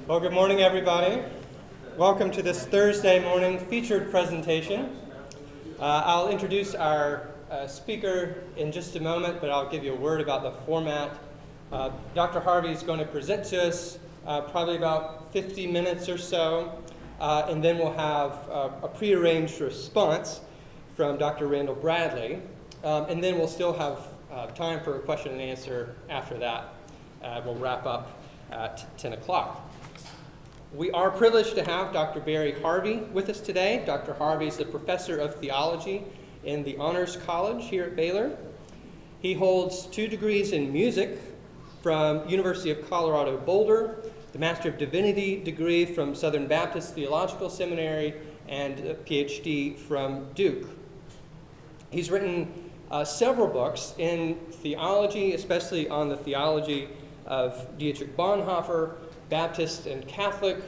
Well, good morning, everybody. Welcome to this Thursday morning featured presentation. I'll introduce our speaker in just a moment, but I'll give you a word about the format. Dr. Harvey is going to present to us probably about 50 minutes or so, and then we'll have a prearranged response from Dr. Randall Bradley, and then we'll still have time for a question and answer after that. We'll wrap up at 10 o'clock. We are privileged to have Dr. Barry Harvey with us today. Dr. Harvey is the professor of theology in the Honors College here at Baylor. He holds 2 degrees in music from University of Colorado Boulder, the Master of Divinity degree from Southern Baptist Theological Seminary, and a PhD from Duke. He's written several books in theology, especially on the theology of Dietrich Bonhoeffer, Baptist and Catholic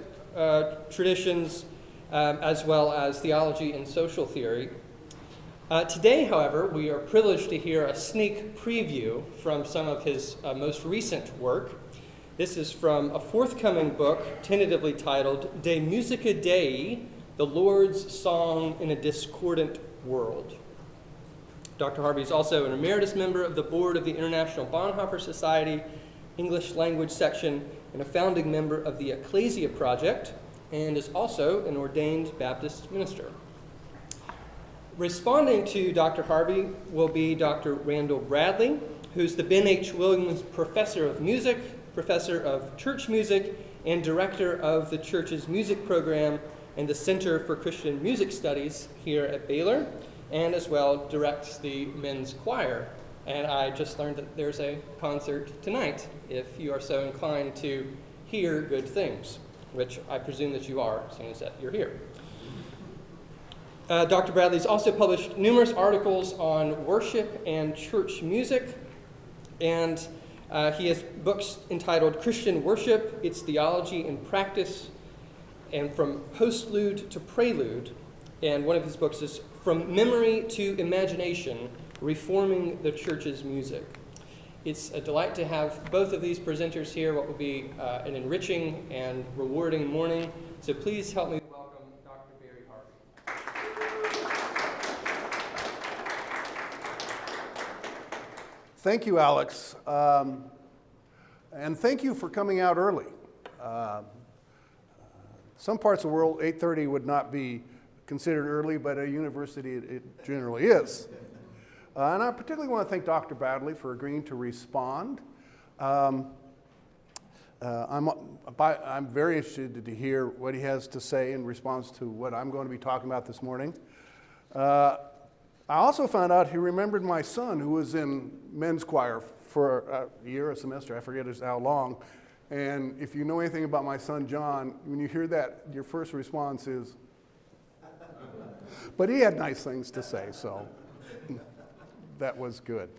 traditions, as well as theology and social theory. Today, however, we are privileged to hear a sneak preview from some of his most recent work. This is from a forthcoming book tentatively titled De Musica Dei, The Lord's Song in a Discordant World. Dr. Harvey is also an emeritus member of the board of the International Bonhoeffer Society English Language Section and a founding member of the Ecclesia Project, and is also an ordained Baptist minister. Responding to Dr. Harvey will be Dr. Randall Bradley, who's the Ben H. Williams Professor of Music, Professor of Church Music, and Director of the Church's Music Program and the Center for Christian Music Studies here at Baylor, and as well directs the men's choir. And I just learned that there's a concert tonight, if you are so inclined to hear good things, which I presume that you are as soon as you're here. Dr. Bradley's also published numerous articles on worship and church music, and he has books entitled Christian Worship, Its Theology and Practice, and From Postlude to Prelude, and one of his books is From Memory to Imagination, Reforming the Church's Music. It's a delight to have both of these presenters here, what will be an enriching and rewarding morning. So please help me welcome Dr. Barry Harvey. Thank you, Alex. And thank you for coming out early. Some parts of the world, 8:30 would not be considered early, but at a university it generally is. And I particularly want to thank Dr. Bradley for agreeing to respond. I'm very interested to hear what he has to say in response to what I'm going to be talking about this morning. I also found out he remembered my son, who was in men's choir for a year, a semester, I forget how long. And if you know anything about my son, John, when you hear that, your first response is, but he had nice things to say, so that was good.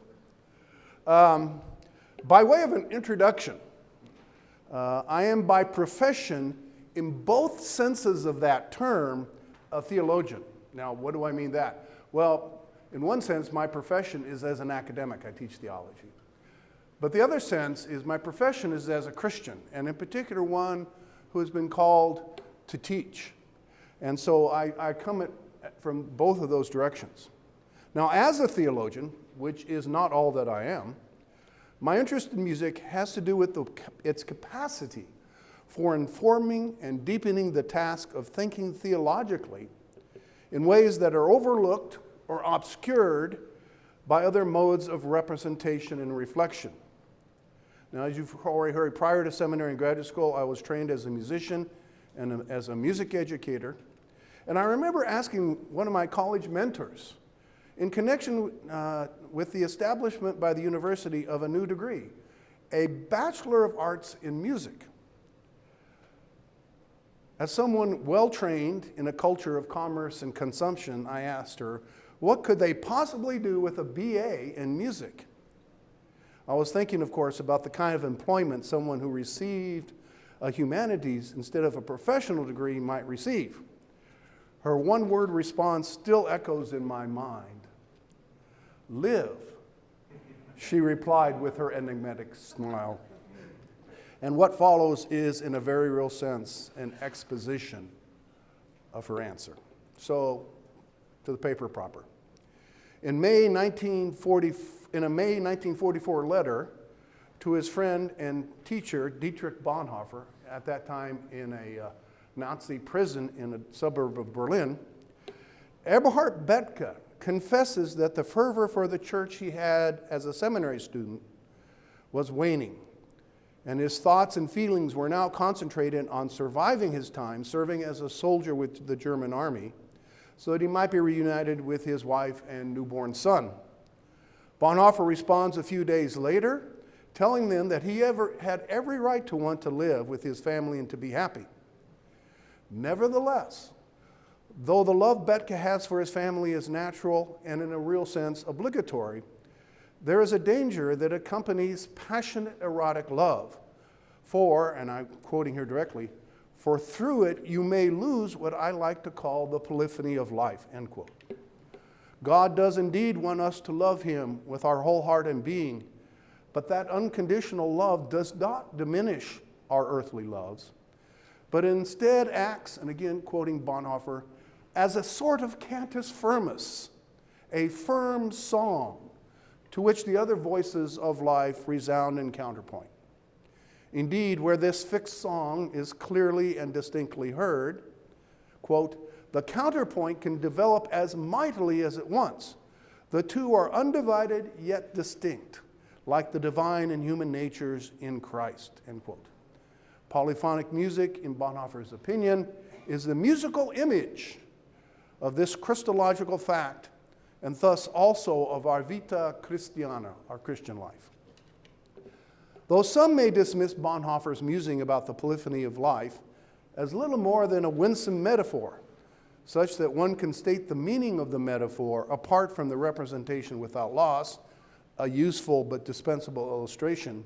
By way of an introduction, I am by profession, in both senses of that term, a theologian. Now, what do I mean that? Well, in one sense, my profession is as an academic. I teach theology. But the other sense is my profession is as a Christian, and in particular one who has been called to teach. And so I come at from both of those directions. Now, as a theologian, which is not all that I am, my interest in music has to do with its capacity for informing and deepening the task of thinking theologically in ways that are overlooked or obscured by other modes of representation and reflection. Now, as you've already heard, prior to seminary and graduate school, I was trained as a musician and as a music educator. And I remember asking one of my college mentors, in connection with the establishment by the university of a new degree, a Bachelor of Arts in Music. As someone well-trained in a culture of commerce and consumption, I asked her, what could they possibly do with a BA in music? I was thinking, of course, about the kind of employment someone who received a humanities instead of a professional degree might receive. Her one-word response still echoes in my mind. Live, she replied with her enigmatic smile. And what follows is, in a very real sense, an exposition of her answer. So, to the paper proper. In a May 1944 letter to his friend and teacher, Dietrich Bonhoeffer, at that time in a Nazi prison in a suburb of Berlin, Eberhard Bethke confesses that the fervor for the church he had as a seminary student was waning, and his thoughts and feelings were now concentrated on surviving his time serving as a soldier with the German army so that he might be reunited with his wife and newborn son. Bonhoeffer responds a few days later, telling them that he had every right to want to live with his family and to be happy. Nevertheless, though the love Bethke has for his family is natural and in a real sense obligatory, there is a danger that accompanies passionate erotic love. For, and I'm quoting here directly, for through it you may lose what I like to call the polyphony of life, end quote. God does indeed want us to love him with our whole heart and being, but that unconditional love does not diminish our earthly loves, but instead acts, and again quoting Bonhoeffer, as a sort of cantus firmus, a firm song to which the other voices of life resound in counterpoint. Indeed, where this fixed song is clearly and distinctly heard, quote, the counterpoint can develop as mightily as it wants. The two are undivided yet distinct, like the divine and human natures in Christ, end quote. Polyphonic music, in Bonhoeffer's opinion, is the musical image of this Christological fact, and thus also of our vita Christiana, our Christian life. Though some may dismiss Bonhoeffer's musing about the polyphony of life as little more than a winsome metaphor, such that one can state the meaning of the metaphor apart from the representation without loss, a useful but dispensable illustration,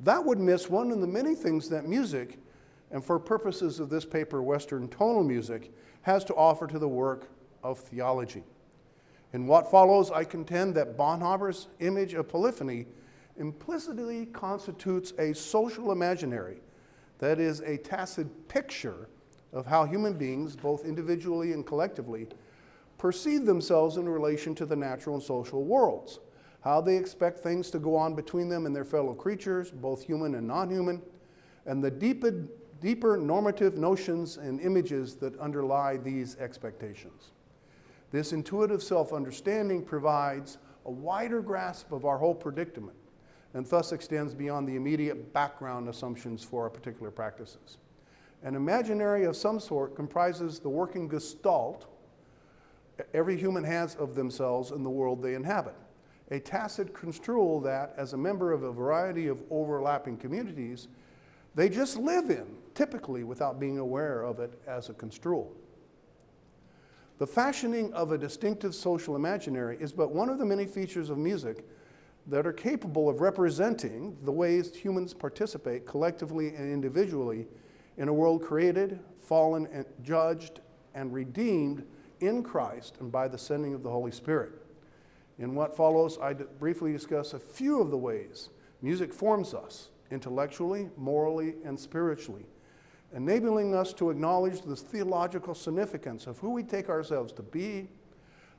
that would miss one of the many things that music, and for purposes of this paper, Western tonal music, has to offer to the work of theology. In what follows, I contend that Bonhoeffer's image of polyphony implicitly constitutes a social imaginary, that is, a tacit picture of how human beings, both individually and collectively, perceive themselves in relation to the natural and social worlds, how they expect things to go on between them and their fellow creatures, both human and non-human, and the deeper normative notions and images that underlie these expectations. This intuitive self-understanding provides a wider grasp of our whole predicament, and thus extends beyond the immediate background assumptions for our particular practices. An imaginary of some sort comprises the working gestalt every human has of themselves and the world they inhabit, a tacit construal that, as a member of a variety of overlapping communities, they just live in, typically without being aware of it as a construal. The fashioning of a distinctive social imaginary is but one of the many features of music that are capable of representing the ways humans participate collectively and individually in a world created, fallen, and judged, and redeemed in Christ and by the sending of the Holy Spirit. In what follows, I briefly discuss a few of the ways music forms us intellectually, morally, and spiritually, enabling us to acknowledge the theological significance of who we take ourselves to be,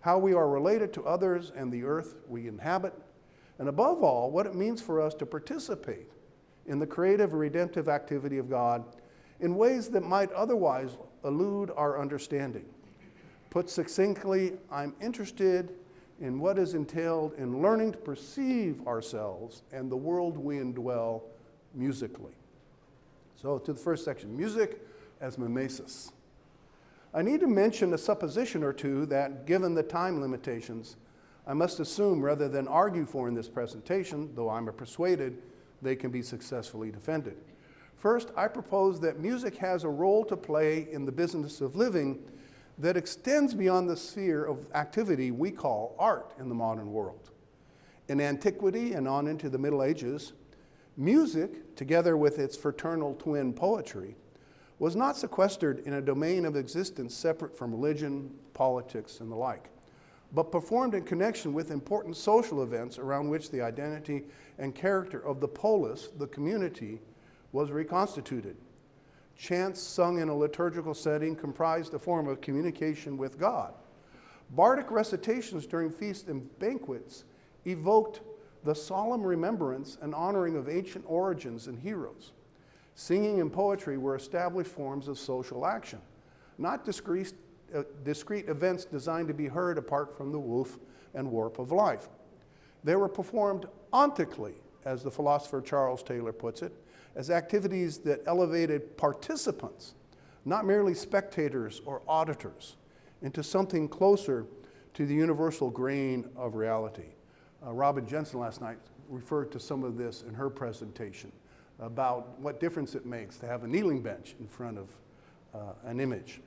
how we are related to others and the earth we inhabit, and above all, what it means for us to participate in the creative and redemptive activity of God in ways that might otherwise elude our understanding. Put succinctly, I'm interested in what is entailed in learning to perceive ourselves and the world we indwell musically. So to the first section, music as mimesis. I need to mention a supposition or two that, given the time limitations, I must assume rather than argue for in this presentation, though I'm persuaded they can be successfully defended. First, I propose that music has a role to play in the business of living that extends beyond the sphere of activity we call art in the modern world. In antiquity and on into the Middle Ages, music, together with its fraternal twin poetry, was not sequestered in a domain of existence separate from religion, politics, and the like, but performed in connection with important social events around which the identity and character of the polis, the community, was reconstituted. Chants sung in a liturgical setting comprised a form of communication with God. Bardic recitations during feasts and banquets evoked the solemn remembrance and honoring of ancient origins and heroes. Singing and poetry were established forms of social action, not discrete events designed to be heard apart from the woof and warp of life. They were performed ontically, as the philosopher Charles Taylor puts it, as activities that elevated participants, not merely spectators or auditors, into something closer to the universal grain of reality. Robin Jensen last night referred to some of this in her presentation about what difference it makes to have a kneeling bench in front of an image.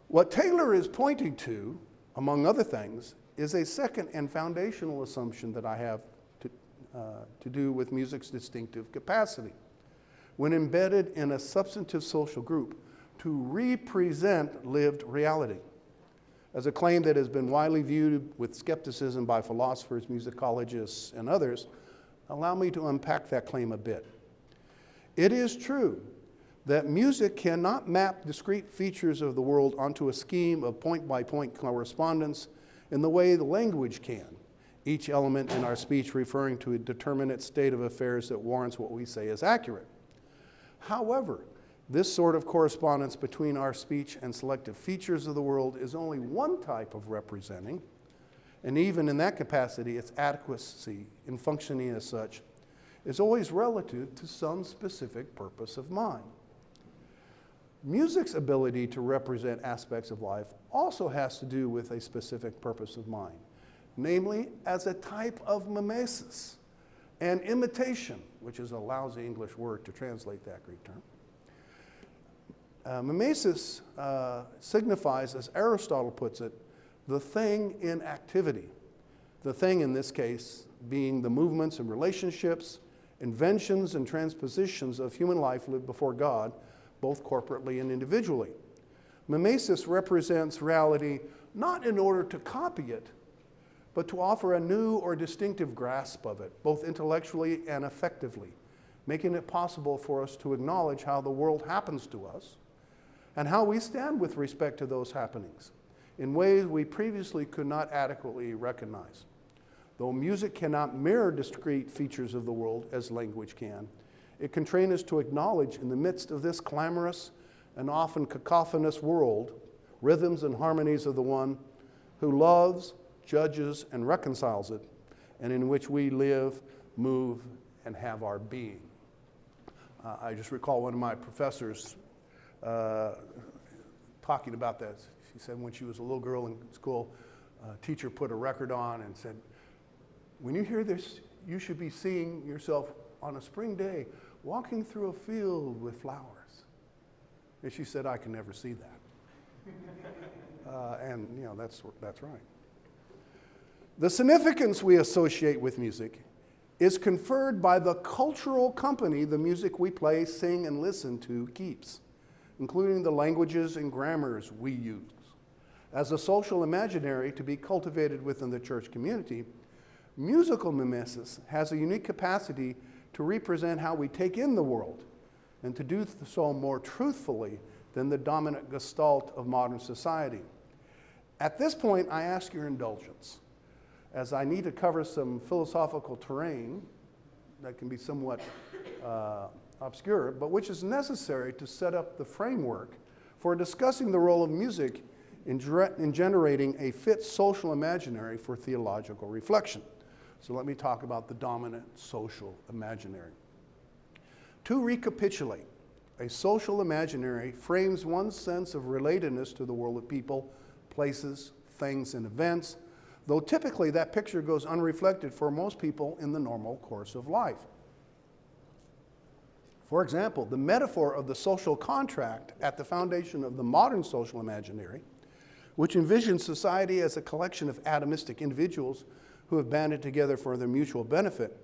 What Taylor is pointing to, among other things, is a second and foundational assumption that I have to do with music's distinctive capacity. When embedded in a substantive social group, to represent lived reality, as a claim that has been widely viewed with skepticism by philosophers, musicologists, and others, allow me to unpack that claim a bit. It is true that music cannot map discrete features of the world onto a scheme of point-by-point correspondence in the way the language can, each element in our speech referring to a determinate state of affairs that warrants what we say is accurate. However, this sort of correspondence between our speech and selective features of the world is only one type of representing, and even in that capacity, its adequacy in functioning as such is always relative to some specific purpose of mind. Music's ability to represent aspects of life also has to do with a specific purpose of mind, namely as a type of mimesis, an imitation, which is a lousy English word to translate that Greek term. Mimesis signifies, as Aristotle puts it, the thing in activity. The thing in this case being the movements and relationships, inventions and transpositions of human life lived before God, both corporately and individually. Mimesis represents reality not in order to copy it, but to offer a new or distinctive grasp of it, both intellectually and effectively, making it possible for us to acknowledge how the world happens to us and how we stand with respect to those happenings in ways we previously could not adequately recognize. Though music cannot mirror discrete features of the world as language can, it can train us to acknowledge in the midst of this clamorous and often cacophonous world, rhythms and harmonies of the one who loves, judges, and reconciles it, and in which we live, move, and have our being. I just recall one of my professors talking about that. She said when she was a little girl in school, a teacher put a record on and said, when you hear this, you should be seeing yourself on a spring day walking through a field with flowers. And she said, I can never see that. And you know, that's right. The significance we associate with music is conferred by the cultural company the music we play, sing, and listen to keeps, including the languages and grammars we use. As a social imaginary to be cultivated within the church community, musical mimesis has a unique capacity to represent how we take in the world, and to do so more truthfully than the dominant gestalt of modern society. At this point, I ask your indulgence, as I need to cover some philosophical terrain that can be somewhat obscure, but which is necessary to set up the framework for discussing the role of music in generating a fit social imaginary for theological reflection. So let me talk about the dominant social imaginary. To recapitulate, a social imaginary frames one's sense of relatedness to the world of people, places, things, and events, though typically that picture goes unreflected for most people in the normal course of life. For example, the metaphor of the social contract at the foundation of the modern social imaginary, which envisions society as a collection of atomistic individuals who have banded together for their mutual benefit,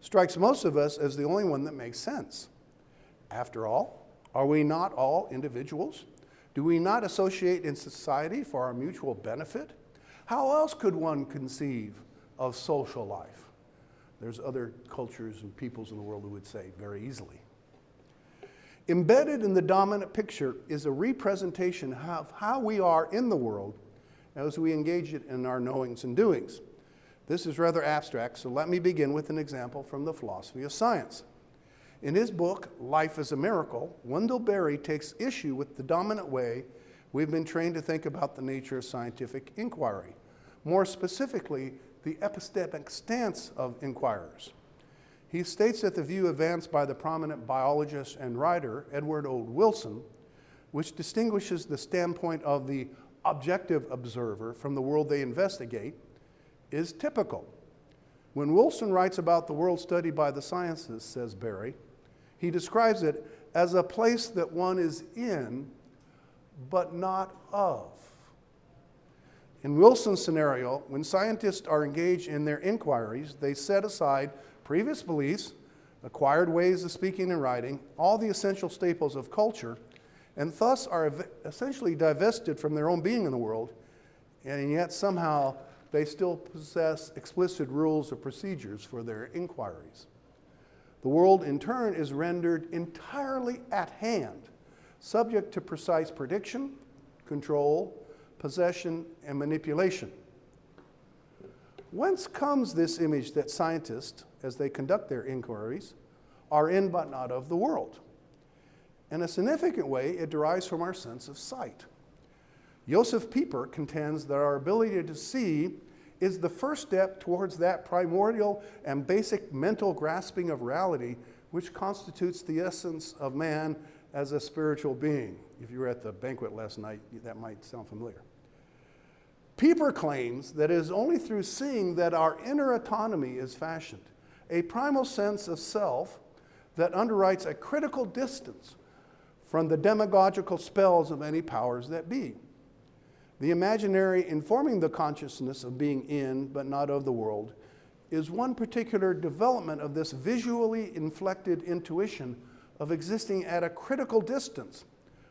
strikes most of us as the only one that makes sense. After all, are we not all individuals? Do we not associate in society for our mutual benefit? How else could one conceive of social life? There's other cultures and peoples in the world who would say very easily. Embedded in the dominant picture is a representation of how we are in the world as we engage it in our knowings and doings. This is rather abstract, so let me begin with an example from the philosophy of science. In his book, Life is a Miracle, Wendell Berry takes issue with the dominant way we've been trained to think about the nature of scientific inquiry, more specifically, the epistemic stance of inquirers. He states that the view advanced by the prominent biologist and writer Edward O. Wilson, which distinguishes the standpoint of the objective observer from the world they investigate, is typical. When Wilson writes about the world studied by the sciences, says Berry, he describes it as a place that one is in, but not of. In Wilson's scenario, when scientists are engaged in their inquiries, they set aside previous beliefs, acquired ways of speaking and writing, all the essential staples of culture, and thus are essentially divested from their own being in the world, and yet somehow they still possess explicit rules or procedures for their inquiries. The world, in turn, is rendered entirely at hand, subject to precise prediction, control, possession, and manipulation. Whence comes this image that scientists, as they conduct their inquiries, are in but not of the world? In a significant way, it derives from our sense of sight. Joseph Pieper contends that our ability to see is the first step towards that primordial and basic mental grasping of reality which constitutes the essence of man as a spiritual being. If you were at the banquet last night, that might sound familiar. Pieper claims that it is only through seeing that our inner autonomy is fashioned, a primal sense of self that underwrites a critical distance from the demagogical spells of any powers that be. The imaginary informing the consciousness of being in but not of the world is one particular development of this visually inflected intuition of existing at a critical distance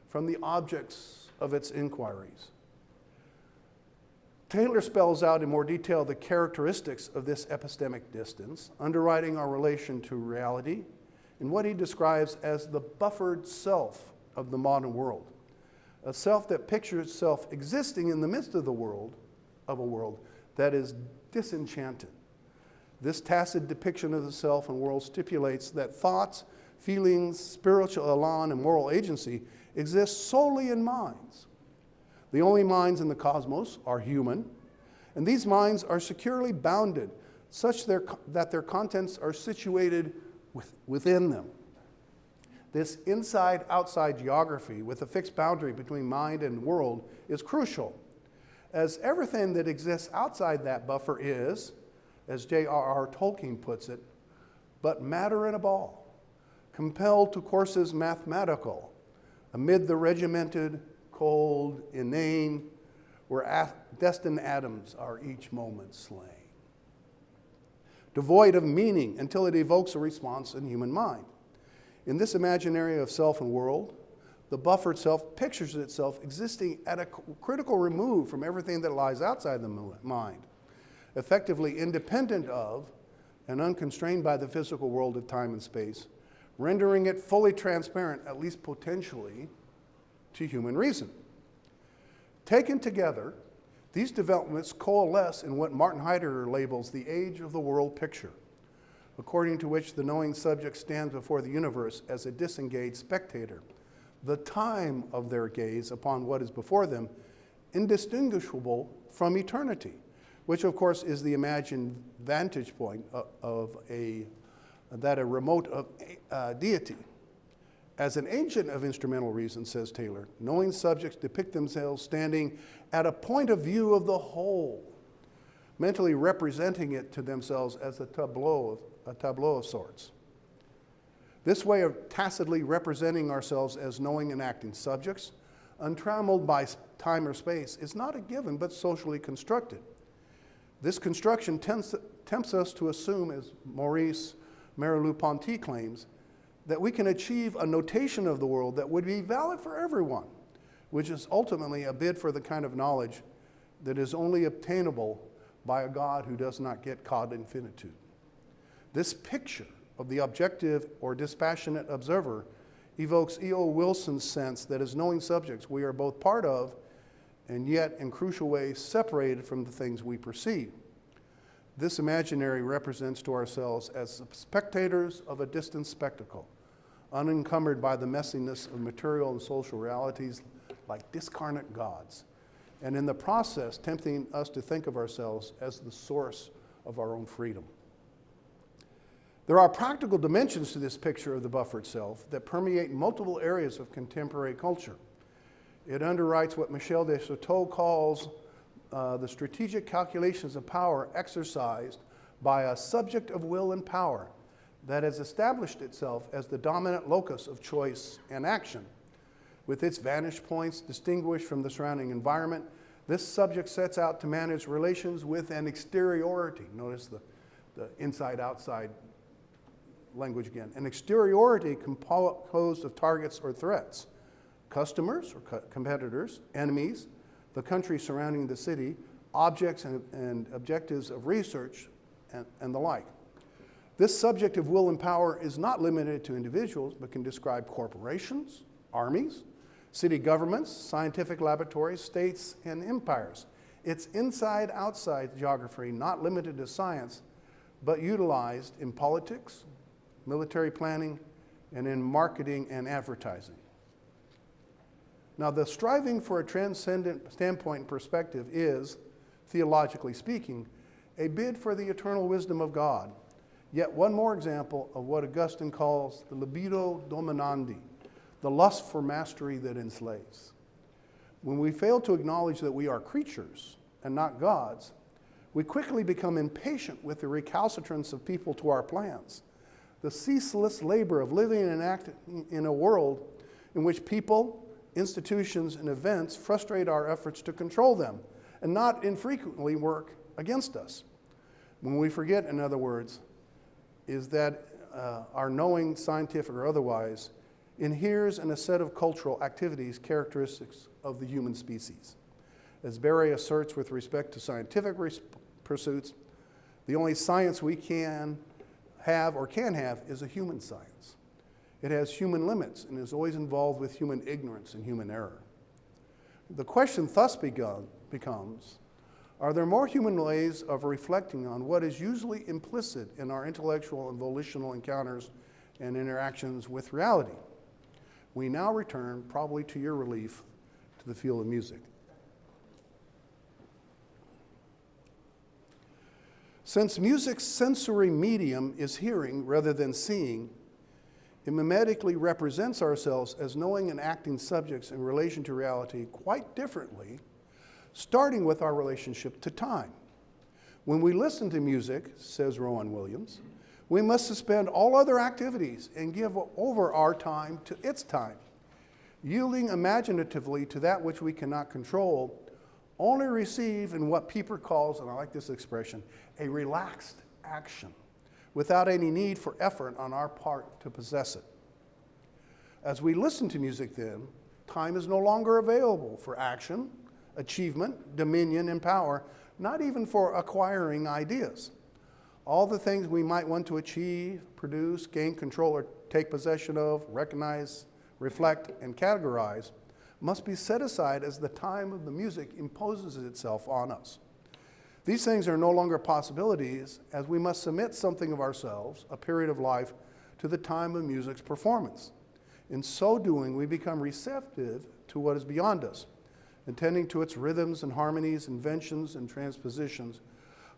from the objects of its inquiries. Taylor spells out in more detail the characteristics of this epistemic distance, underwriting our relation to reality, in what he describes as the buffered self of the modern world. A self that pictures itself existing in the midst of a world that is disenchanted. This tacit depiction of the self and world stipulates that thoughts, feelings, spiritual elan, and moral agency exist solely in minds. The only minds in the cosmos are human, and these minds are securely bounded such that their contents are situated within them. This inside-outside geography with a fixed boundary between mind and world is crucial, as everything that exists outside that buffer is, as J.R.R. Tolkien puts it, but matter in a ball, compelled to courses mathematical, amid the regimented, cold, inane, where destined atoms are each moment slain. Devoid of meaning until it evokes a response in human mind. In this imaginary of self and world, the buffered self pictures itself existing at a critical remove from everything that lies outside the mind, effectively independent of and unconstrained by the physical world of time and space, rendering it fully transparent, at least potentially, to human reason. Taken together, these developments coalesce in what Martin Heidegger labels the age of the world picture, according to which the knowing subject stands before the universe as a disengaged spectator, the time of their gaze upon what is before them indistinguishable from eternity, which of course is the imagined vantage point of a remote deity. As an agent of instrumental reason, says Taylor, knowing subjects depict themselves standing at a point of view of the whole, mentally representing it to themselves as a tableau of sorts. This way of tacitly representing ourselves as knowing and acting subjects, untrammeled by time or space, is not a given but socially constructed. This construction tempts us to assume, as Maurice Merleau-Ponty claims, that we can achieve a notation of the world that would be valid for everyone, which is ultimately a bid for the kind of knowledge that is only obtainable by a God who does not get caught in finitude. This picture of the objective or dispassionate observer evokes E.O. Wilson's sense that as knowing subjects, we are both part of and yet in crucial ways separated from the things we perceive. This imaginary represents to ourselves as spectators of a distant spectacle, unencumbered by the messiness of material and social realities like discarnate gods, and in the process tempting us to think of ourselves as the source of our own freedom. There are practical dimensions to this picture of the buffer itself that permeate multiple areas of contemporary culture. It underwrites what Michel de Certeau calls the strategic calculations of power exercised by a subject of will and power that has established itself as the dominant locus of choice and action. With its vantage points distinguished from the surrounding environment, this subject sets out to manage relations with an exteriority. Notice the inside-outside language again. An exteriority composed of targets or threats, customers or competitors, enemies, the country surrounding the city, objects and objectives of research, and the like. This subject of will and power is not limited to individuals, but can describe corporations, armies, city governments, scientific laboratories, states, and empires. It's inside-outside geography, not limited to science, but utilized in politics, military planning, and in marketing and advertising. Now, the striving for a transcendent standpoint and perspective is, theologically speaking, a bid for the eternal wisdom of God. Yet one more example of what Augustine calls the libido dominandi, the lust for mastery that enslaves. When we fail to acknowledge that we are creatures and not gods, we quickly become impatient with the recalcitrance of people to our plans, the ceaseless labor of living and acting in a world in which people, institutions, and events frustrate our efforts to control them and not infrequently work against us. When we forget, in other words, is that our knowing, scientific or otherwise, inheres in a set of cultural activities characteristics of the human species. As Barry asserts with respect to scientific pursuits, the only science we can have is a human science. It has human limits and is always involved with human ignorance and human error. The question thus becomes, are there more human ways of reflecting on what is usually implicit in our intellectual and volitional encounters and interactions with reality? We now return, probably to your relief, to the field of music. Since music's sensory medium is hearing rather than seeing, it mimetically represents ourselves as knowing and acting subjects in relation to reality quite differently, starting with our relationship to time. When we listen to music, says Rowan Williams, we must suspend all other activities and give over our time to its time, yielding imaginatively to that which we cannot control, only receive in what Pieper calls, and I like this expression, a relaxed action, without any need for effort on our part to possess it. As we listen to music then, time is no longer available for action, achievement, dominion, and power, not even for acquiring ideas. All the things we might want to achieve, produce, gain control, or take possession of, recognize, reflect, and categorize must be set aside as the time of the music imposes itself on us. These things are no longer possibilities, as we must submit something of ourselves, a period of life, to the time of music's performance. In so doing, we become receptive to what is beyond us, attending to its rhythms and harmonies, inventions and transpositions,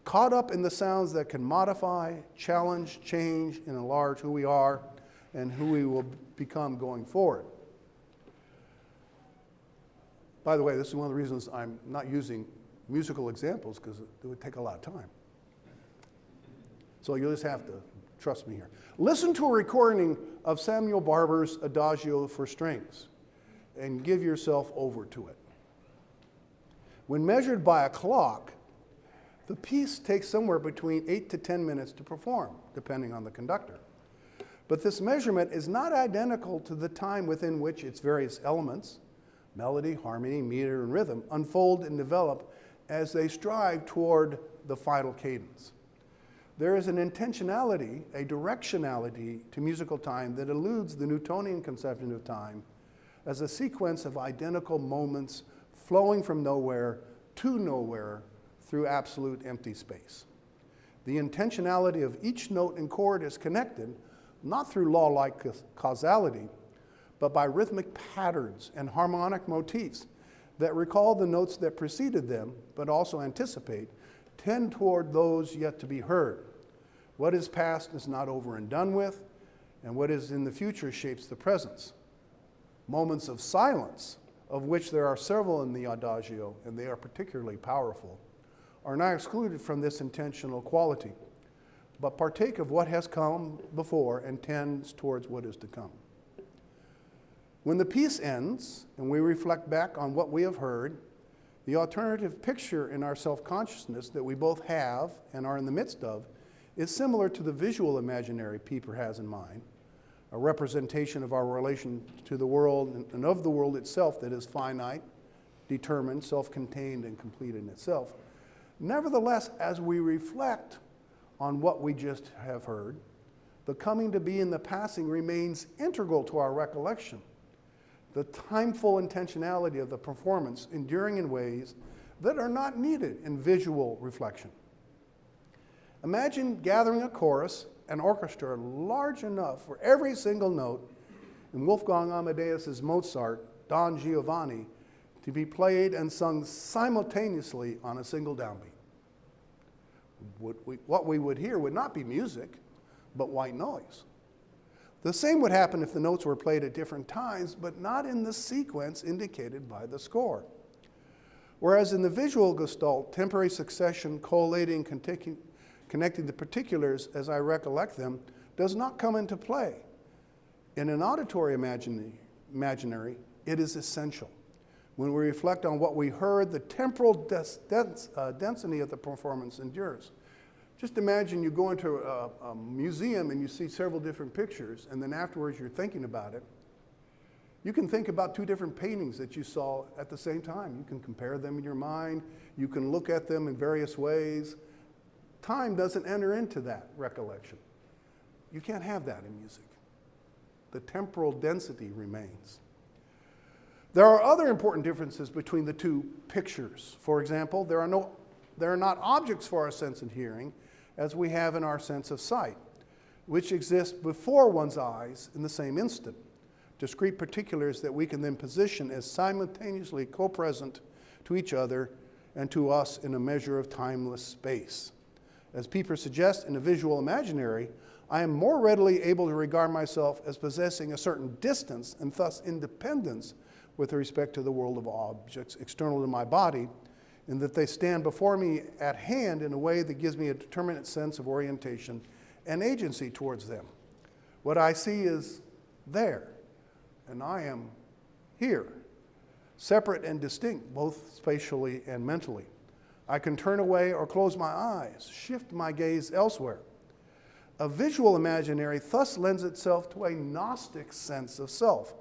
caught up in the sounds that can modify, challenge, change, and enlarge who we are and who we will become going forward. By the way, this is one of the reasons I'm not using musical examples, because it would take a lot of time. So you'll just have to trust me here. Listen to a recording of Samuel Barber's Adagio for strings and give yourself over to it. When measured by a clock, the piece takes somewhere between 8 to 10 minutes to perform, depending on the conductor. But this measurement is not identical to the time within which its various elements, melody, harmony, meter, and rhythm, unfold and develop as they strive toward the final cadence. There is an intentionality, a directionality to musical time that eludes the Newtonian conception of time as a sequence of identical moments flowing from nowhere to nowhere through absolute empty space. The intentionality of each note and chord is connected, not through law-like causality, but by rhythmic patterns and harmonic motifs that recall the notes that preceded them, but also anticipate, tend toward those yet to be heard. What is past is not over and done with, and what is in the future shapes the presence. Moments of silence, of which there are several in the Adagio, and they are particularly powerful, are not excluded from this intentional quality, but partake of what has come before and tends towards what is to come. When the piece ends and we reflect back on what we have heard, the alternative picture in our self-consciousness that we both have and are in the midst of is similar to the visual imaginary Pieper has in mind, a representation of our relation to the world and of the world itself that is finite, determined, self-contained, and complete in itself. Nevertheless, as we reflect on what we just have heard, the coming to be and the passing remains integral to our recollection. The timeful intentionality of the performance enduring in ways that are not needed in visual reflection. Imagine gathering a chorus, an orchestra large enough for every single note in Wolfgang Amadeus's Mozart, Don Giovanni, to be played and sung simultaneously on a single downbeat. What we would hear would not be music, but white noise. The same would happen if the notes were played at different times, but not in the sequence indicated by the score. Whereas in the visual gestalt, temporary succession, collating, connecting the particulars as I recollect them, does not come into play. In an auditory imaginary, it is essential. When we reflect on what we heard, the temporal density of the performance endures. Just imagine you go into a museum and you see several different pictures, and then afterwards you're thinking about it. You can think about two different paintings that you saw at the same time. You can compare them in your mind. You can look at them in various ways. Time doesn't enter into that recollection. You can't have that in music. The temporal density remains. There are other important differences between the two pictures. For example, there are not objects for our sense of hearing as we have in our sense of sight, which exist before one's eyes in the same instant, discrete particulars that we can then position as simultaneously co-present to each other and to us in a measure of timeless space. As Pieper suggests in a visual imaginary, I am more readily able to regard myself as possessing a certain distance and thus independence with respect to the world of objects external to my body, in that they stand before me at hand in a way that gives me a determinate sense of orientation and agency towards them. What I see is there, and I am here, separate and distinct, both spatially and mentally. I can turn away or close my eyes, shift my gaze elsewhere. A visual imaginary thus lends itself to a Gnostic sense of self,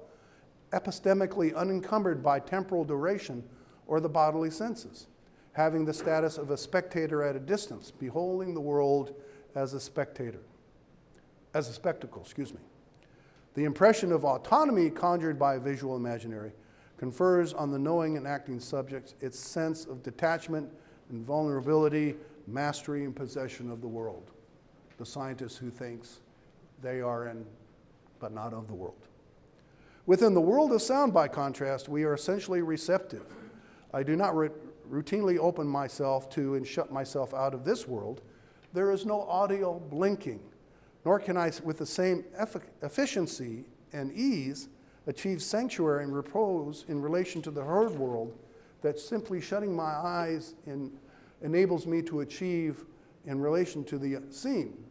epistemically unencumbered by temporal duration or the bodily senses, having the status of a spectator at a distance, beholding the world as a spectator, as a spectacle, The impression of autonomy conjured by a visual imaginary confers on the knowing and acting subjects its sense of detachment and vulnerability, mastery and possession of the world. The scientist who thinks they are in, but not of the world. Within the world of sound, by contrast, we are essentially receptive. I do not routinely open myself to and shut myself out of this world. There is no audio blinking, nor can I, with the same efficiency and ease, achieve sanctuary and repose in relation to the heard world that simply shutting my eyes enables me to achieve in relation to the seen.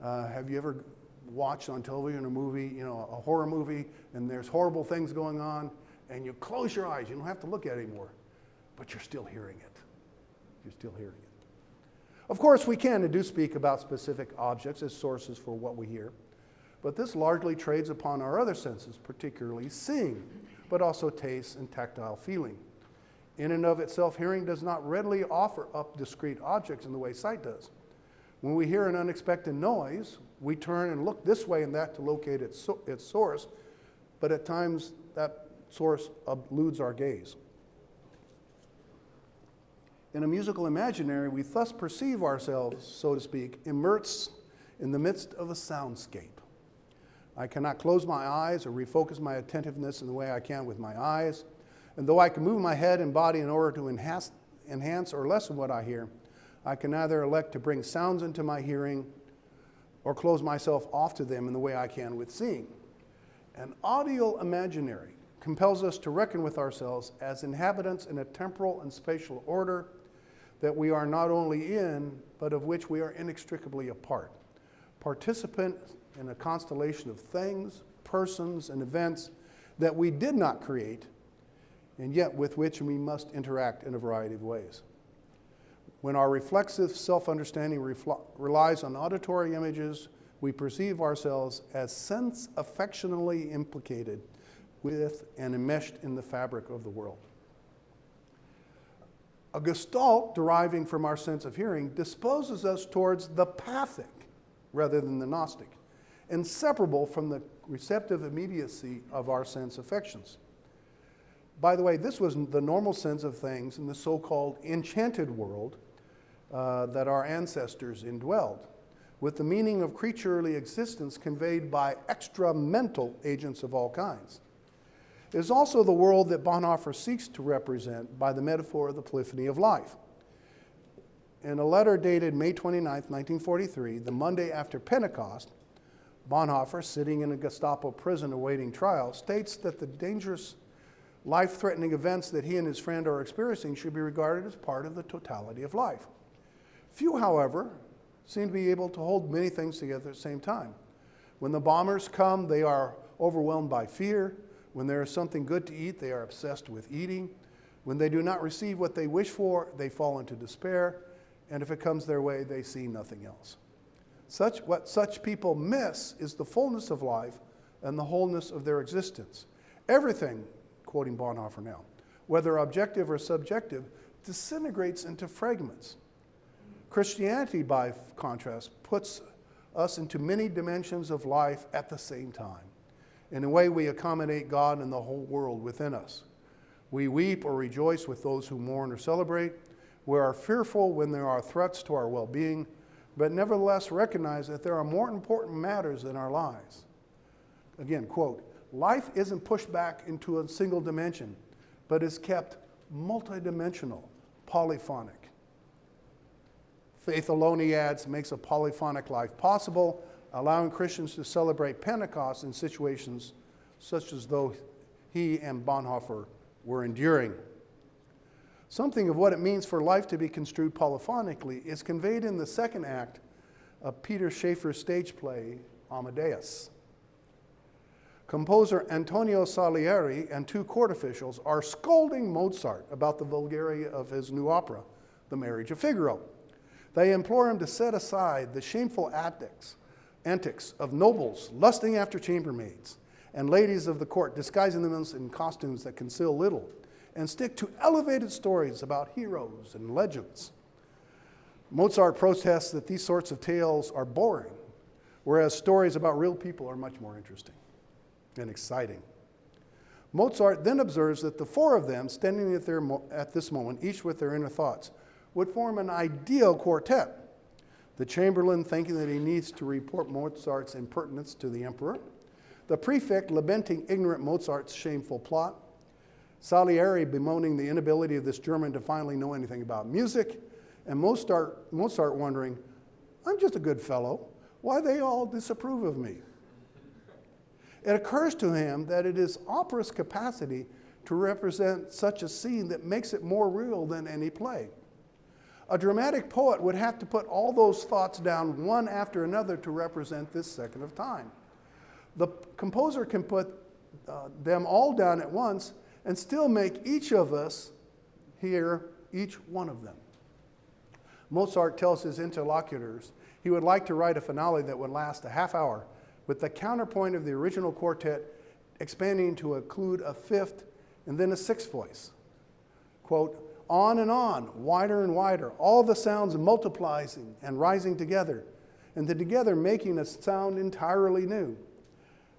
Have you ever watched on television a movie, a horror movie, and there's horrible things going on, and you close your eyes, you don't have to look at it anymore, but you're still hearing it. You're still hearing it. Of course, we can and do speak about specific objects as sources for what we hear, but this largely trades upon our other senses, particularly seeing, but also taste and tactile feeling. In and of itself, hearing does not readily offer up discrete objects in the way sight does. When we hear an unexpected noise, we turn and look this way and that to locate its source, but at times that source eludes our gaze. In a musical imaginary, we thus perceive ourselves, so to speak, immersed in the midst of a soundscape. I cannot close my eyes or refocus my attentiveness in the way I can with my eyes. And though I can move my head and body in order to enhance or lessen what I hear, I can neither elect to bring sounds into my hearing or close myself off to them in the way I can with seeing. An audio imaginary compels us to reckon with ourselves as inhabitants in a temporal and spatial order that we are not only in, but of which we are inextricably a part. Participant in a constellation of things, persons, and events that we did not create, and yet with which we must interact in a variety of ways. When our reflexive self-understanding relies on auditory images, we perceive ourselves as sense-affectionally implicated with and enmeshed in the fabric of the world. A gestalt deriving from our sense of hearing disposes us towards the pathic rather than the gnostic, inseparable from the receptive immediacy of our sense affections. By the way, this was the normal sense of things in the so-called enchanted world that our ancestors indwelled, with the meaning of creaturely existence conveyed by extra-mental agents of all kinds. It is also the world that Bonhoeffer seeks to represent by the metaphor of the polyphony of life. In a letter dated May 29, 1943, the Monday after Pentecost, Bonhoeffer, sitting in a Gestapo prison awaiting trial, states that the dangerous, life-threatening events that he and his friend are experiencing should be regarded as part of the totality of life. Few, however, seem to be able to hold many things together at the same time. When the bombers come, they are overwhelmed by fear. When there is something good to eat, they are obsessed with eating. When they do not receive what they wish for, they fall into despair. And if it comes their way, they see nothing else. What such people miss is the fullness of life and the wholeness of their existence. Everything, quoting Bonhoeffer now, whether objective or subjective, disintegrates into fragments. Christianity, by contrast, puts us into many dimensions of life at the same time. In a way, we accommodate God and the whole world within us. We weep or rejoice with those who mourn or celebrate. We are fearful when there are threats to our well-being, but nevertheless recognize that there are more important matters in our lives. Again, quote, life isn't pushed back into a single dimension, but is kept multidimensional, polyphonic. Faith alone, he adds, makes a polyphonic life possible, allowing Christians to celebrate Pentecost in situations such as those he and Bonhoeffer were enduring. Something of what it means for life to be construed polyphonically is conveyed in the second act of Peter Schaeffer's stage play, Amadeus. Composer Antonio Salieri and two court officials are scolding Mozart about the vulgarity of his new opera, The Marriage of Figaro. They implore him to set aside the shameful antics of nobles lusting after chambermaids and ladies of the court disguising themselves in costumes that conceal little, and stick to elevated stories about heroes and legends. Mozart protests that these sorts of tales are boring, whereas stories about real people are much more interesting and exciting. Mozart then observes that the four of them, standing at this moment, each with their inner thoughts, would form an ideal quartet. The chamberlain thinking that he needs to report Mozart's impertinence to the emperor, the prefect lamenting ignorant Mozart's shameful plot, Salieri bemoaning the inability of this German to finally know anything about music, and Mozart wondering, I'm just a good fellow. Why they all disapprove of me? It occurs to him that it is opera's capacity to represent such a scene that makes it more real than any play. A dramatic poet would have to put all those thoughts down one after another to represent this second of time. The composer can put them all down at once and still make each of us hear each one of them. Mozart tells his interlocutors he would like to write a finale that would last a half hour, with the counterpoint of the original quartet expanding to include a fifth and then a sixth voice. Quote, on and on, wider and wider, all the sounds multiplying and rising together, and together making a sound entirely new.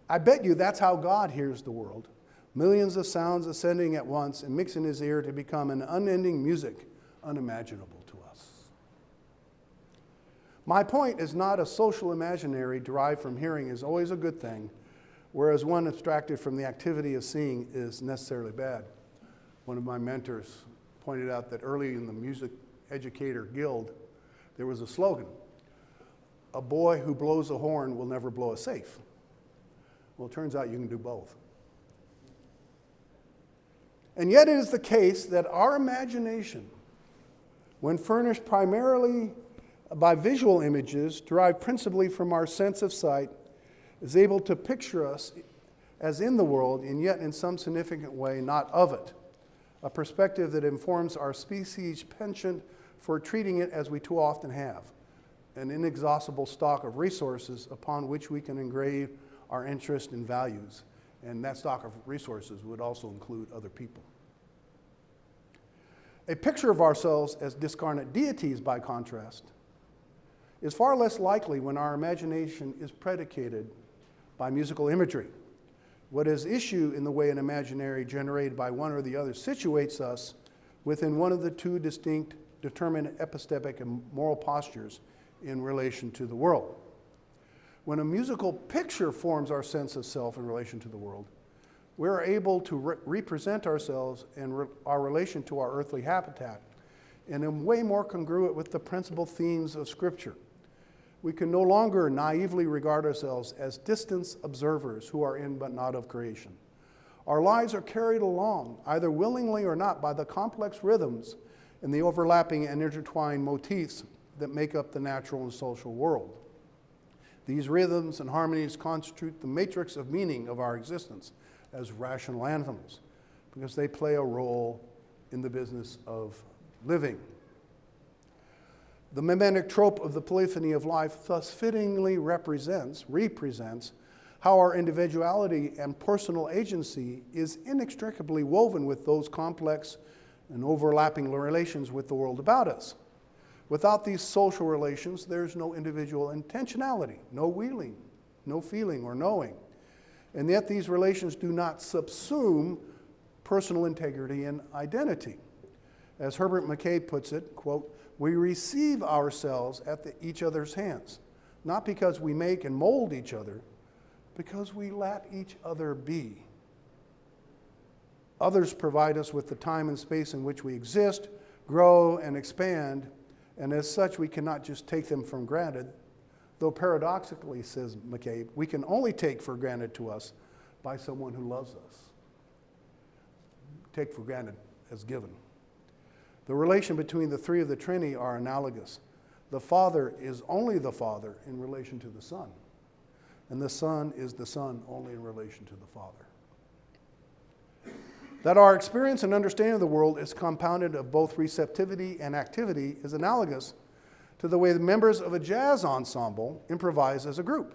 I bet you that's how God hears the world. Millions of sounds ascending at once and mixing his ear to become an unending music unimaginable to us. My point is not a social imaginary derived from hearing is always a good thing, whereas one abstracted from the activity of seeing is necessarily bad. One of my mentors pointed out that early in the Music Educator Guild, there was a slogan, "A boy who blows a horn will never blow a safe." Well, it turns out you can do both. And yet it is the case that our imagination, when furnished primarily by visual images derived principally from our sense of sight, is able to picture us as in the world, and yet in some significant way not of it, a perspective that informs our species' penchant for treating it as we too often have, an inexhaustible stock of resources upon which we can engrave our interest and values, and that stock of resources would also include other people. A picture of ourselves as discarnate deities, by contrast, is far less likely when our imagination is predicated by musical imagery. What is issue in the way an imaginary generated by one or the other situates us within one of the two distinct determined epistemic and moral postures in relation to the world. When a musical picture forms our sense of self in relation to the world, we're able to represent ourselves and our relation to our earthly habitat in a way more congruent with the principal themes of Scripture. We can no longer naively regard ourselves as distant observers who are in but not of creation. Our lives are carried along, either willingly or not, by the complex rhythms and the overlapping and intertwined motifs that make up the natural and social world. These rhythms and harmonies constitute the matrix of meaning of our existence as rational animals, because they play a role in the business of living. The mimetic trope of the polyphony of life thus fittingly represents how our individuality and personal agency is inextricably woven with those complex and overlapping relations with the world about us. Without these social relations, there's no individual intentionality, no willing, no feeling or knowing. And yet these relations do not subsume personal integrity and identity. As Herbert McCabe puts it, quote, "We receive ourselves at each other's hands, not because we make and mold each other, because we let each other be. Others provide us with the time and space in which we exist, grow, and expand, and as such we cannot just take them for granted, though paradoxically, says McCabe, we can only take for granted to us by someone who loves us. Take for granted as given. The relation between the three of the Trinity are analogous. The Father is only the Father in relation to the Son, and the Son is the Son only in relation to the Father. That our experience and understanding of the world is compounded of both receptivity and activity is analogous to the way the members of a jazz ensemble improvise as a group.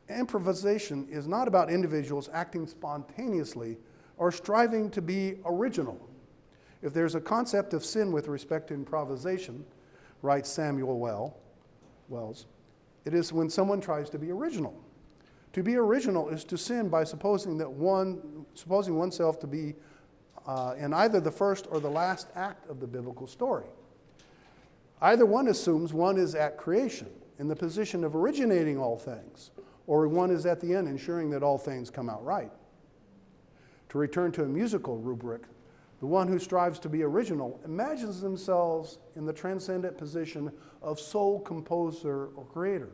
Improvisation is not about individuals acting spontaneously or striving to be original. If there's a concept of sin with respect to improvisation, writes Samuel Wells, it is when someone tries to be original. To be original is to sin by supposing oneself to be in either the first or the last act of the biblical story. Either one assumes one is at creation, in the position of originating all things, or one is at the end, ensuring that all things come out right. To return to a musical rubric, the one who strives to be original imagines themselves in the transcendent position of sole composer or creator,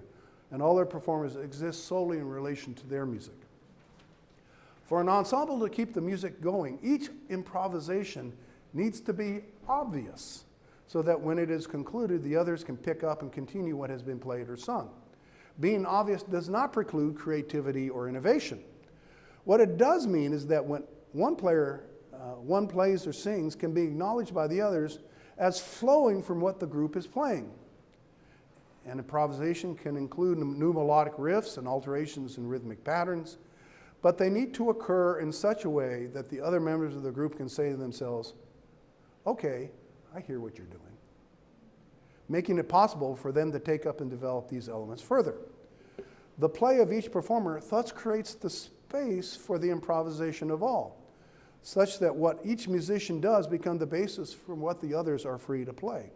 and all their performers exist solely in relation to their music. For an ensemble to keep the music going, each improvisation needs to be obvious, so that when it is concluded, the others can pick up and continue what has been played or sung. Being obvious does not preclude creativity or innovation. What it does mean is that when one plays or sings can be acknowledged by the others as flowing from what the group is playing. And improvisation can include new melodic riffs and alterations in rhythmic patterns, but they need to occur in such a way that the other members of the group can say to themselves, okay, I hear what you're doing. Making it possible for them to take up and develop these elements further. The play of each performer thus creates the space for the improvisation of all, such that what each musician does becomes the basis from what the others are free to play.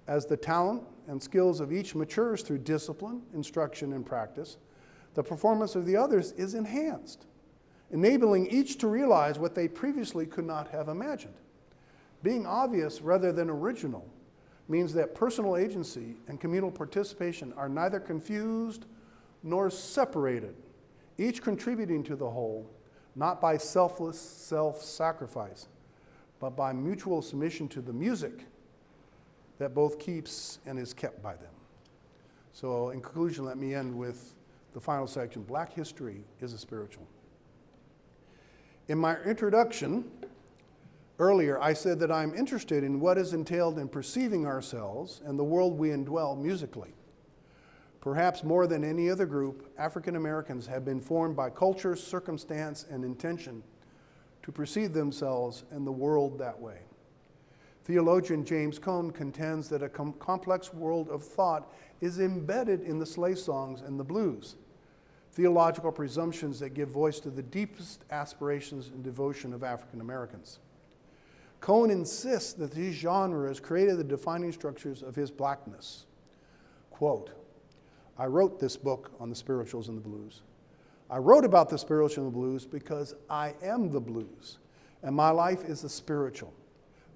As the talent and skills of each matures through discipline, instruction, and practice, the performance of the others is enhanced, enabling each to realize what they previously could not have imagined. Being obvious rather than original means that personal agency and communal participation are neither confused nor separated, each contributing to the whole, not by selfless self-sacrifice, but by mutual submission to the music that both keeps and is kept by them. So in conclusion, let me end with the final section. Black history is a spiritual. In my introduction earlier, I said that I'm interested in what is entailed in perceiving ourselves and the world we indwell musically. Perhaps more than any other group, African Americans have been formed by culture, circumstance, and intention to perceive themselves and the world that way. Theologian James Cone contends that a complex world of thought is embedded in the slave songs and the blues, theological presumptions that give voice to the deepest aspirations and devotion of African Americans. Cone insists that these genres created the defining structures of his blackness. Quote, I wrote this book on the spirituals and the blues. I wrote about the spiritual and the blues because I am the blues, and my life is the spiritual.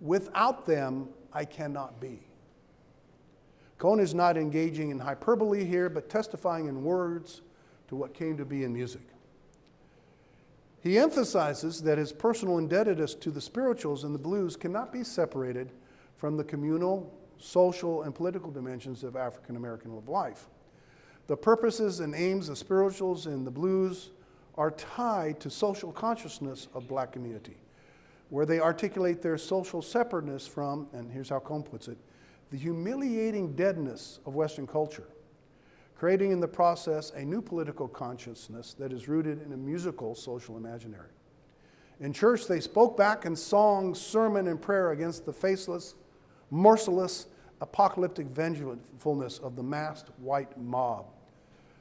Without them, I cannot be. Cone is not engaging in hyperbole here, but testifying in words to what came to be in music. He emphasizes that his personal indebtedness to the spirituals and the blues cannot be separated from the communal, social, and political dimensions of African American life. The purposes and aims of spirituals and the blues are tied to social consciousness of black community, where they articulate their social separateness from, and here's how Cone puts it, the humiliating deadness of Western culture, creating in the process a new political consciousness that is rooted in a musical social imaginary. In church, they spoke back in song, sermon, and prayer against the faceless, merciless, apocalyptic vengefulness of the masked white mob,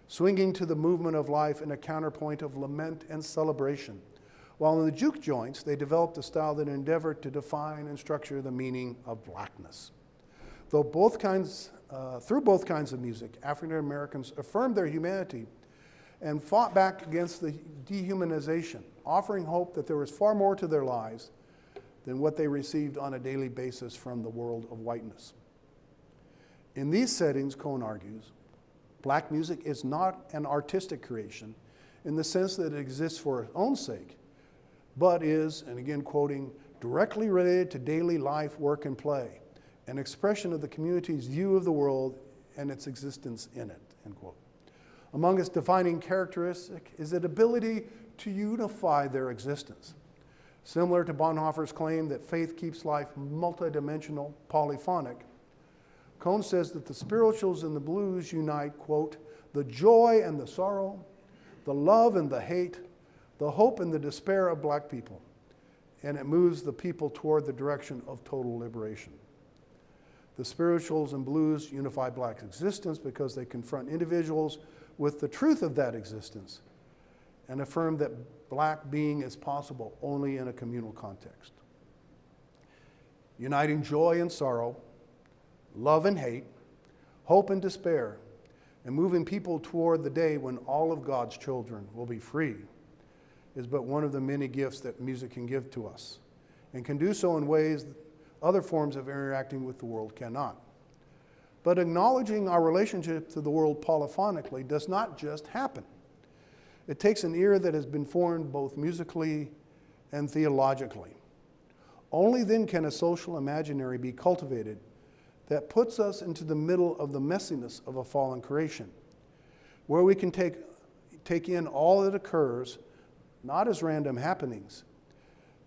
swinging to the movement of life in a counterpoint of lament and celebration. While in the juke joints, they developed a style that endeavored to define and structure the meaning of blackness. Through both kinds of music, African Americans affirmed their humanity and fought back against the dehumanization, offering hope that there was far more to their lives than what they received on a daily basis from the world of whiteness. In these settings, Cone argues, black music is not an artistic creation in the sense that it exists for its own sake, but is, and again quoting, directly related to daily life, work, and play, an expression of the community's view of the world and its existence in it, end quote. Among its defining characteristic is its ability to unify their existence. Similar to Bonhoeffer's claim that faith keeps life multidimensional, polyphonic, Cone says that the spirituals and the blues unite, quote, the joy and the sorrow, the love and the hate, the hope and the despair of black people, and it moves the people toward the direction of total liberation. The spirituals and blues unify black existence because they confront individuals with the truth of that existence and affirm that black being is possible only in a communal context. Uniting joy and sorrow, love and hate, hope and despair, and moving people toward the day when all of God's children will be free is but one of the many gifts that music can give to us, and can do so in ways that other forms of interacting with the world cannot. But acknowledging our relationship to the world polyphonically does not just happen. It takes an ear that has been formed both musically and theologically. Only then can a social imaginary be cultivated that puts us into the middle of the messiness of a fallen creation, where we can take in all that occurs, not as random happenings,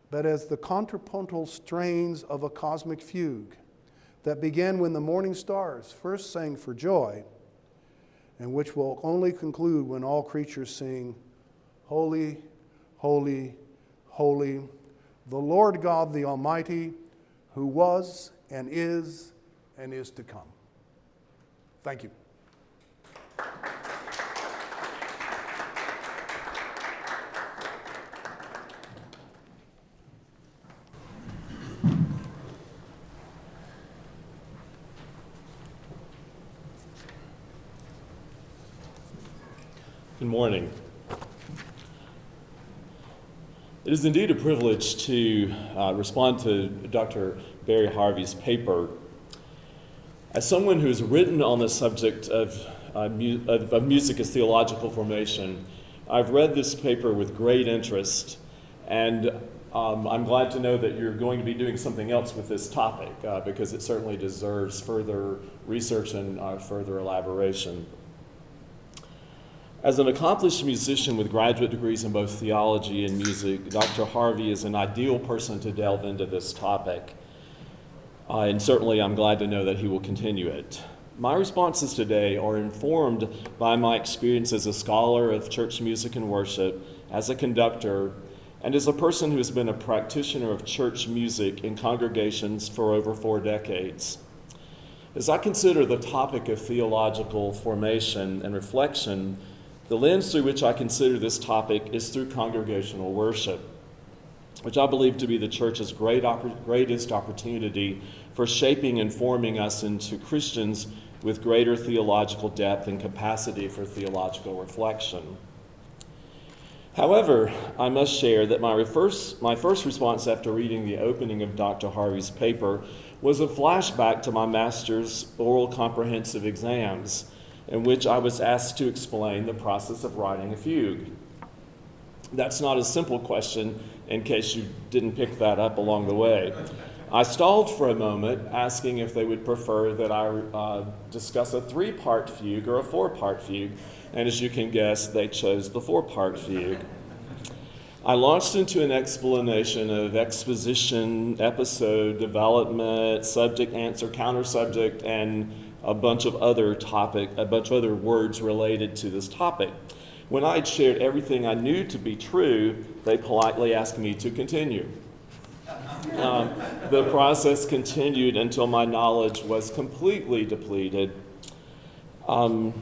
but as the contrapuntal strains of a cosmic fugue that began when the morning stars first sang for joy, and which will only conclude when all creatures sing, Holy, holy, holy, the Lord God the Almighty, who was and is to come. Thank you. Good morning. It is indeed a privilege to respond to Dr. Barry Harvey's paper. As someone who has written on the subject of Musica's theological formation, I've read this paper with great interest, and I'm glad to know that you're going to be doing something else with this topic because it certainly deserves further research and further elaboration. As an accomplished musician with graduate degrees in both theology and music, Dr. Harvey is an ideal person to delve into this topic. And certainly I'm glad to know that he will continue it. My responses today are informed by my experience as a scholar of church music and worship, as a conductor, and as a person who has been a practitioner of church music in congregations for over 4 decades. As I consider the topic of theological formation and reflection, the lens through which I consider this topic is through congregational worship, which I believe to be the church's greatest opportunity for shaping and forming us into Christians with greater theological depth and capacity for theological reflection. However, I must share that my first response after reading the opening of Dr. Harvey's paper was a flashback to my master's oral comprehensive exams, in which I was asked to explain the process of writing a fugue. That's not a simple question, in case you didn't pick that up along the way. I stalled for a moment, asking if they would prefer that I discuss a 3-part fugue or a 4-part fugue, and as you can guess, they chose the 4-part fugue. I launched into an explanation of exposition, episode, development, subject, answer, counter-subject, and a bunch of other words related to this topic. When I had shared everything I knew to be true, they politely asked me to continue. The process continued until my knowledge was completely depleted. But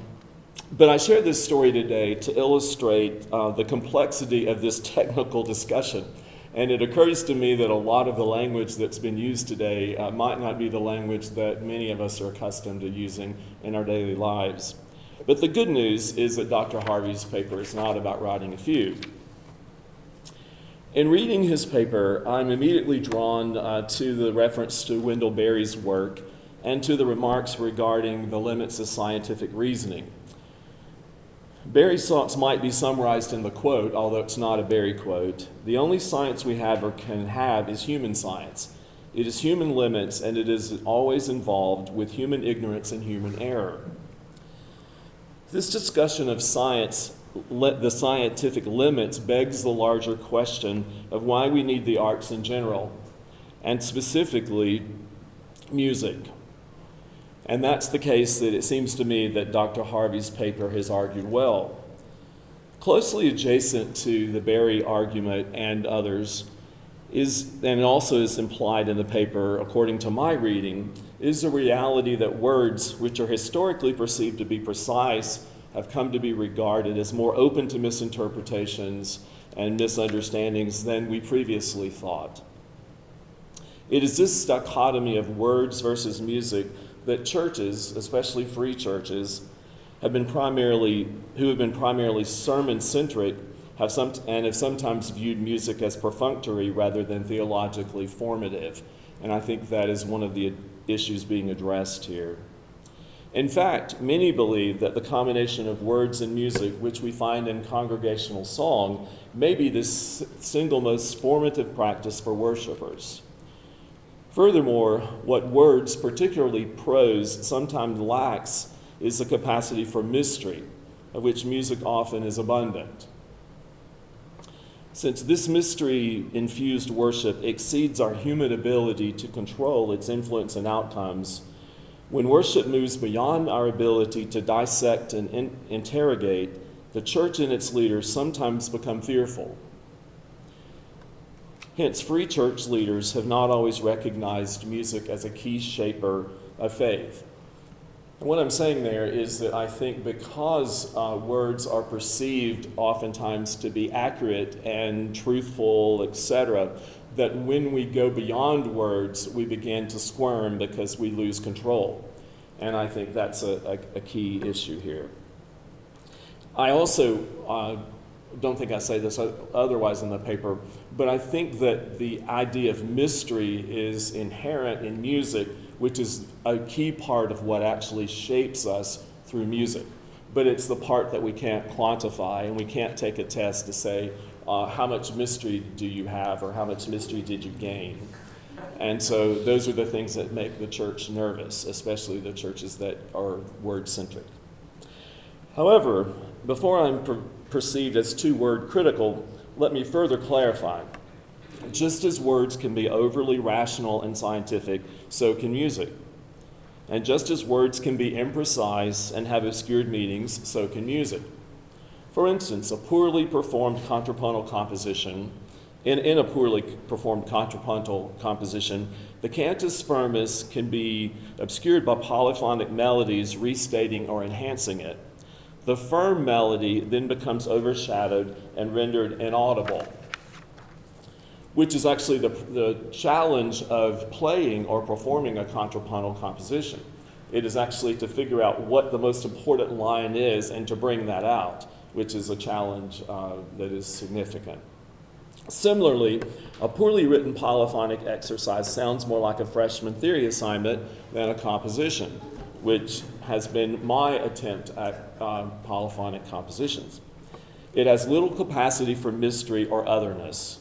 I share this story today to illustrate the complexity of this technical discussion. And it occurs to me that a lot of the language that's been used today might not be the language that many of us are accustomed to using in our daily lives. But the good news is that Dr. Harvey's paper is not about writing a fugue. In reading his paper, I'm immediately drawn to the reference to Wendell Berry's work and to the remarks regarding the limits of scientific reasoning. Berry's thoughts might be summarized in the quote, although it's not a Berry quote. The only science we have or can have is human science. It is human limits, and it is always involved with human ignorance and human error. This discussion of science, the scientific limits, begs the larger question of why we need the arts in general, and specifically music. And that's the case that it seems to me that Dr. Harvey's paper has argued well. Closely adjacent to the Berry argument and others and also is implied in the paper, according to my reading, is the reality that words, which are historically perceived to be precise, have come to be regarded as more open to misinterpretations and misunderstandings than we previously thought. It is this dichotomy of words versus music that churches, especially free churches, who have been primarily sermon-centric, have sometimes viewed music as perfunctory rather than theologically formative. And I think that is one of the issues being addressed here. In fact, many believe that the combination of words and music, which we find in congregational song, may be the single most formative practice for worshipers. Furthermore, what words, particularly prose, sometimes lacks is the capacity for mystery, of which music often is abundant. Since this mystery-infused worship exceeds our human ability to control its influence and outcomes, when worship moves beyond our ability to dissect and interrogate, the church and its leaders sometimes become fearful. Hence, free church leaders have not always recognized music as a key shaper of faith. And what I'm saying there is that I think because words are perceived oftentimes to be accurate and truthful, etc., that when we go beyond words, we begin to squirm because we lose control. And I think that's a key issue here. I also don't think I say this otherwise in the paper, but I think that the idea of mystery is inherent in music, which is a key part of what actually shapes us through music. But it's the part that we can't quantify, and we can't take a test to say, how much mystery do you have, or how much mystery did you gain? And so those are the things that make the church nervous, especially the churches that are word-centric. However, before I'm perceived as too word critical, let me further clarify. Just as words can be overly rational and scientific, so can music. And just as words can be imprecise and have obscured meanings, so can music. For instance, a poorly performed contrapuntal composition, in a poorly performed contrapuntal composition, the cantus firmus can be obscured by polyphonic melodies restating or enhancing it. The firm melody then becomes overshadowed and rendered inaudible, which is actually the challenge of playing or performing a contrapuntal composition. It is actually to figure out what the most important line is and to bring that out, which is a challenge that is significant. Similarly, a poorly written polyphonic exercise sounds more like a freshman theory assignment than a composition, which has been my attempt at polyphonic compositions. It has little capacity for mystery or otherness.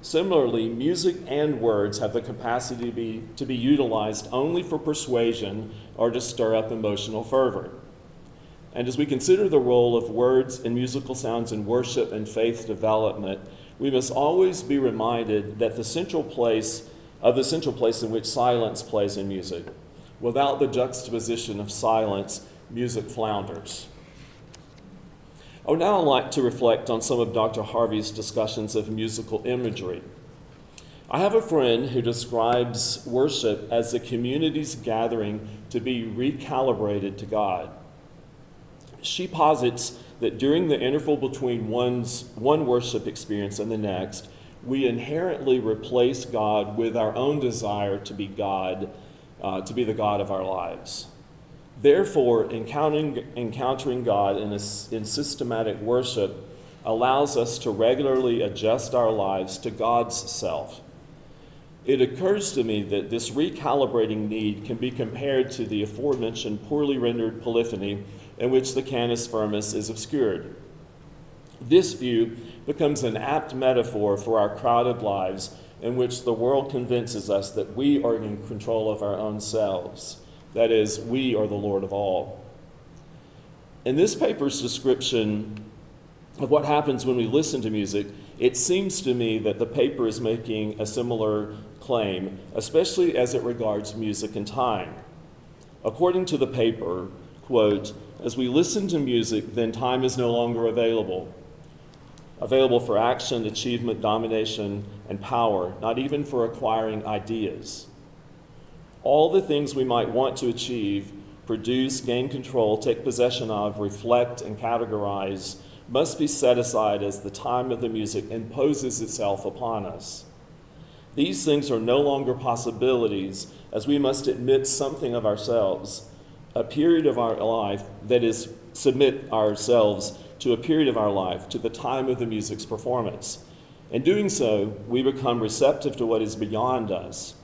Similarly, music and words have the capacity to be utilized only for persuasion or to stir up emotional fervor. And as we consider the role of words and musical sounds in worship and faith development, we must always be reminded that the central place in which silence plays in music. Without the juxtaposition of silence, music flounders. I would now like to reflect on some of Dr. Harvey's discussions of musical imagery. I have a friend who describes worship as the community's gathering to be recalibrated to God. She posits that during the interval between one worship experience and the next, we inherently replace God with our own desire to be God, to be the God of our lives. Therefore, encountering God in systematic worship allows us to regularly adjust our lives to God's self. It occurs to me that this recalibrating need can be compared to the aforementioned poorly rendered polyphony in which the cantus firmus is obscured. This view becomes an apt metaphor for our crowded lives in which the world convinces us that we are in control of our own selves. That is, we are the Lord of all. In this paper's description of what happens when we listen to music, it seems to me that the paper is making a similar claim, especially as it regards music and time. According to the paper, quote, "As we listen to music, then time is no longer available for action, achievement, domination, and power, not even for acquiring ideas. All the things we might want to achieve, produce, gain control, take possession of, reflect, and categorize must be set aside as the time of the music imposes itself upon us. These things are no longer possibilities, as we must admit something of ourselves, a period of our life, that is, submit ourselves to a period of our life, to the time of the music's performance. In doing so, we become receptive to what is beyond us,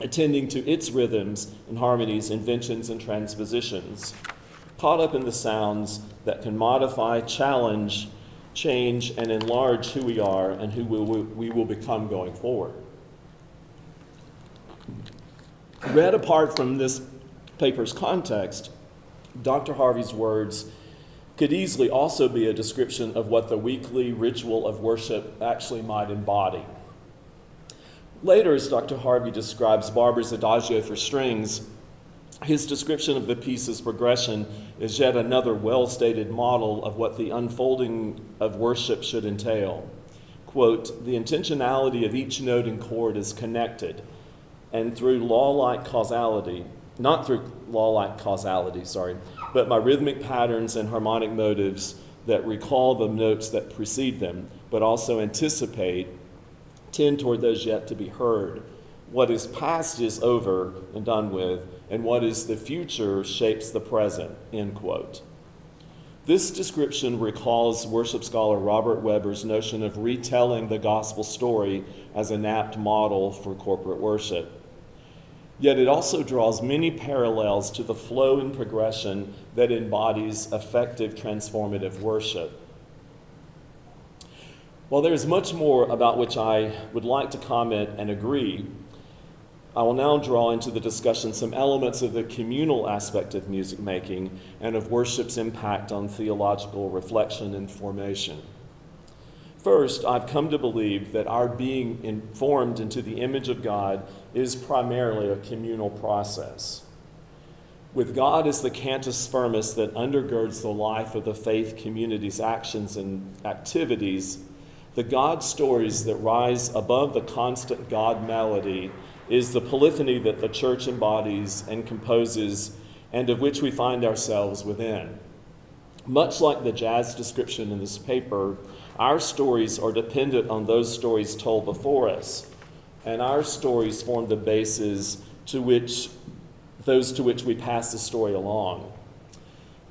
attending to its rhythms and harmonies, inventions and transpositions, caught up in the sounds that can modify, challenge, change, and enlarge who we are and who we will become going forward." Read apart from this paper's context, Dr. Harvey's words could easily also be a description of what the weekly ritual of worship actually might embody. Later, as Dr. Harvey describes Barber's Adagio for strings, his description of the piece's progression is yet another well-stated model of what the unfolding of worship should entail. quote, the intentionality of each note and chord is connected, and through law-like causality, not through law-like causality, but by rhythmic patterns and harmonic motives that recall the notes that precede them, but also anticipate, tend toward those yet to be heard. What is past is over and done with, and what is the future shapes the present, end quote. This description recalls worship scholar Robert Weber's notion of retelling the gospel story as an apt model for corporate worship. Yet it also draws many parallels to the flow and progression that embodies effective transformative worship. While there is much more about which I would like to comment and agree, I will now draw into the discussion some elements of the communal aspect of music making and of worship's impact on theological reflection and formation. First, I've come to believe that our being informed into the image of God is primarily a communal process. With God as the cantus firmus that undergirds the life of the faith community's actions and activities, the God stories that rise above the constant God melody is the polyphony that the church embodies and composes, and of which we find ourselves within. Much like the jazz description in this paper, our stories are dependent on those stories told before us, and our stories form the bases to which we pass the story along.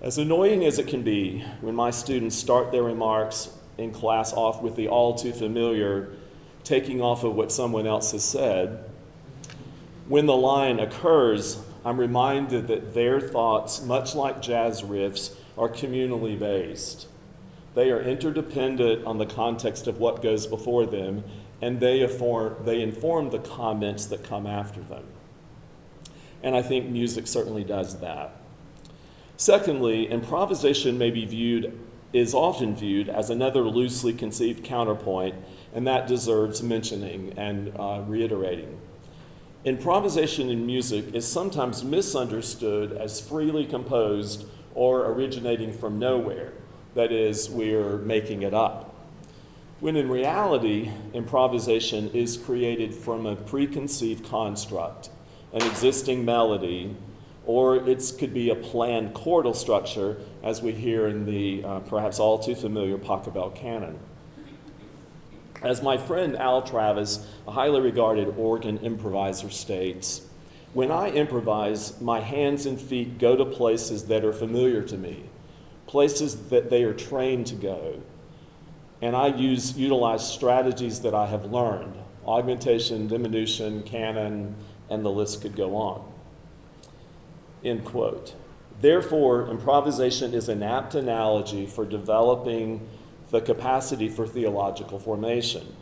As annoying as it can be when my students start their remarks in class off with the all too familiar taking off of what someone else has said, when the line occurs, I'm reminded that their thoughts, much like jazz riffs, are communally based. They are interdependent on the context of what goes before them, and they inform the comments that come after them. And I think music certainly does that. Secondly, improvisation is often viewed as another loosely conceived counterpoint, and that deserves mentioning and reiterating. Improvisation in music is sometimes misunderstood as freely composed or originating from nowhere. That is, we're making it up. When in reality, improvisation is created from a preconceived construct, an existing melody, or it could be a planned chordal structure, as we hear in the perhaps all too familiar Pachelbel canon. As my friend Al Travis, a highly regarded organ improviser, states, when I improvise, my hands and feet go to places that are familiar to me, places that they are trained to go. And I utilize strategies that I have learned, augmentation, diminution, canon, and the list could go on. End quote. Therefore, improvisation is an apt analogy for developing the capacity for theological formation.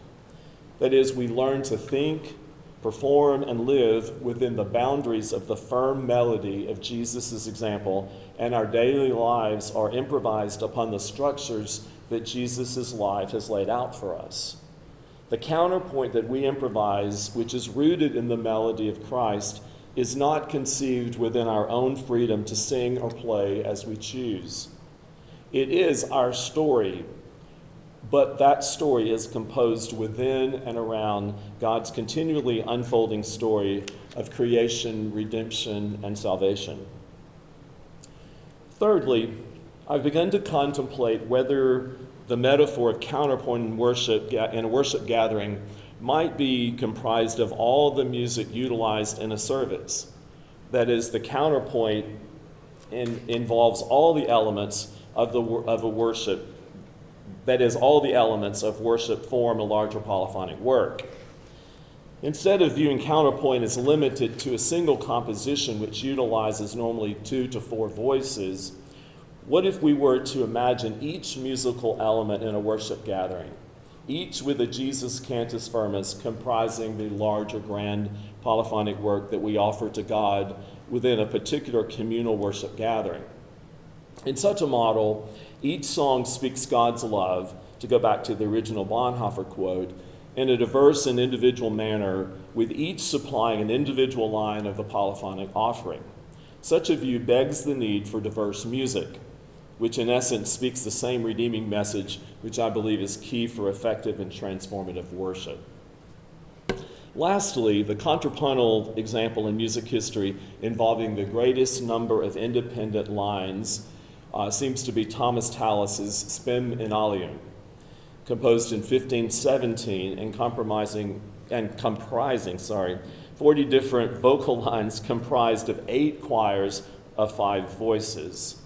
That is, we learn to think, perform, and live within the boundaries of the firm melody of Jesus' example, and our daily lives are improvised upon the structures that Jesus' life has laid out for us. The counterpoint that we improvise, which is rooted in the melody of Christ, is not conceived within our own freedom to sing or play as we choose. It is our story, but that story is composed within and around God's continually unfolding story of creation, redemption, and salvation. Thirdly, I've begun to contemplate whether the metaphor of counterpoint in a worship gathering might be comprised of all the music utilized in a service. That is, the counterpoint involves all the elements of a worship. That is, all the elements of worship form a larger polyphonic work. Instead of viewing counterpoint as limited to a single composition which utilizes normally 2 to 4 voices, what if we were to imagine each musical element in a worship gathering, each with a Jesus cantus firmus comprising the larger grand polyphonic work that we offer to God within a particular communal worship gathering? In such a model, each song speaks God's love, to go back to the original Bonhoeffer quote, in a diverse and individual manner, with each supplying an individual line of the polyphonic offering. Such a view begs the need for diverse music. which in essence speaks the same redeeming message, which I believe is key for effective and transformative worship. Lastly, the contrapuntal example in music history involving the greatest number of independent lines seems to be Thomas Tallis's Spem in Alium, composed in 1517 and comprising 40 different vocal lines comprised of 8 choirs of 5 voices.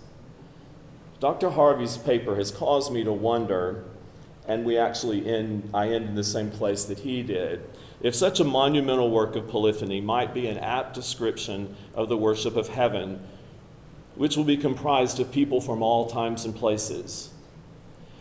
Dr. Harvey's paper has caused me to wonder, and I end in the same place that he did, if such a monumental work of polyphony might be an apt description of the worship of heaven, which will be comprised of people from all times and places.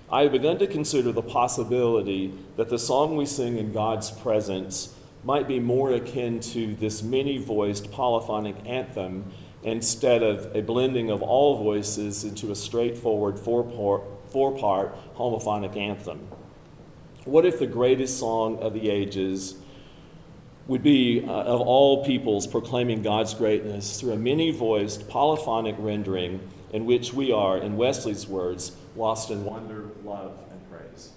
I have begun to consider the possibility that the song we sing in God's presence might be more akin to this many-voiced polyphonic anthem instead of a blending of all voices into a straightforward four-part homophonic anthem. What if the greatest song of the ages would be of all peoples proclaiming God's greatness through a many-voiced polyphonic rendering in which we are, in Wesley's words, lost in wonder, love, and praise.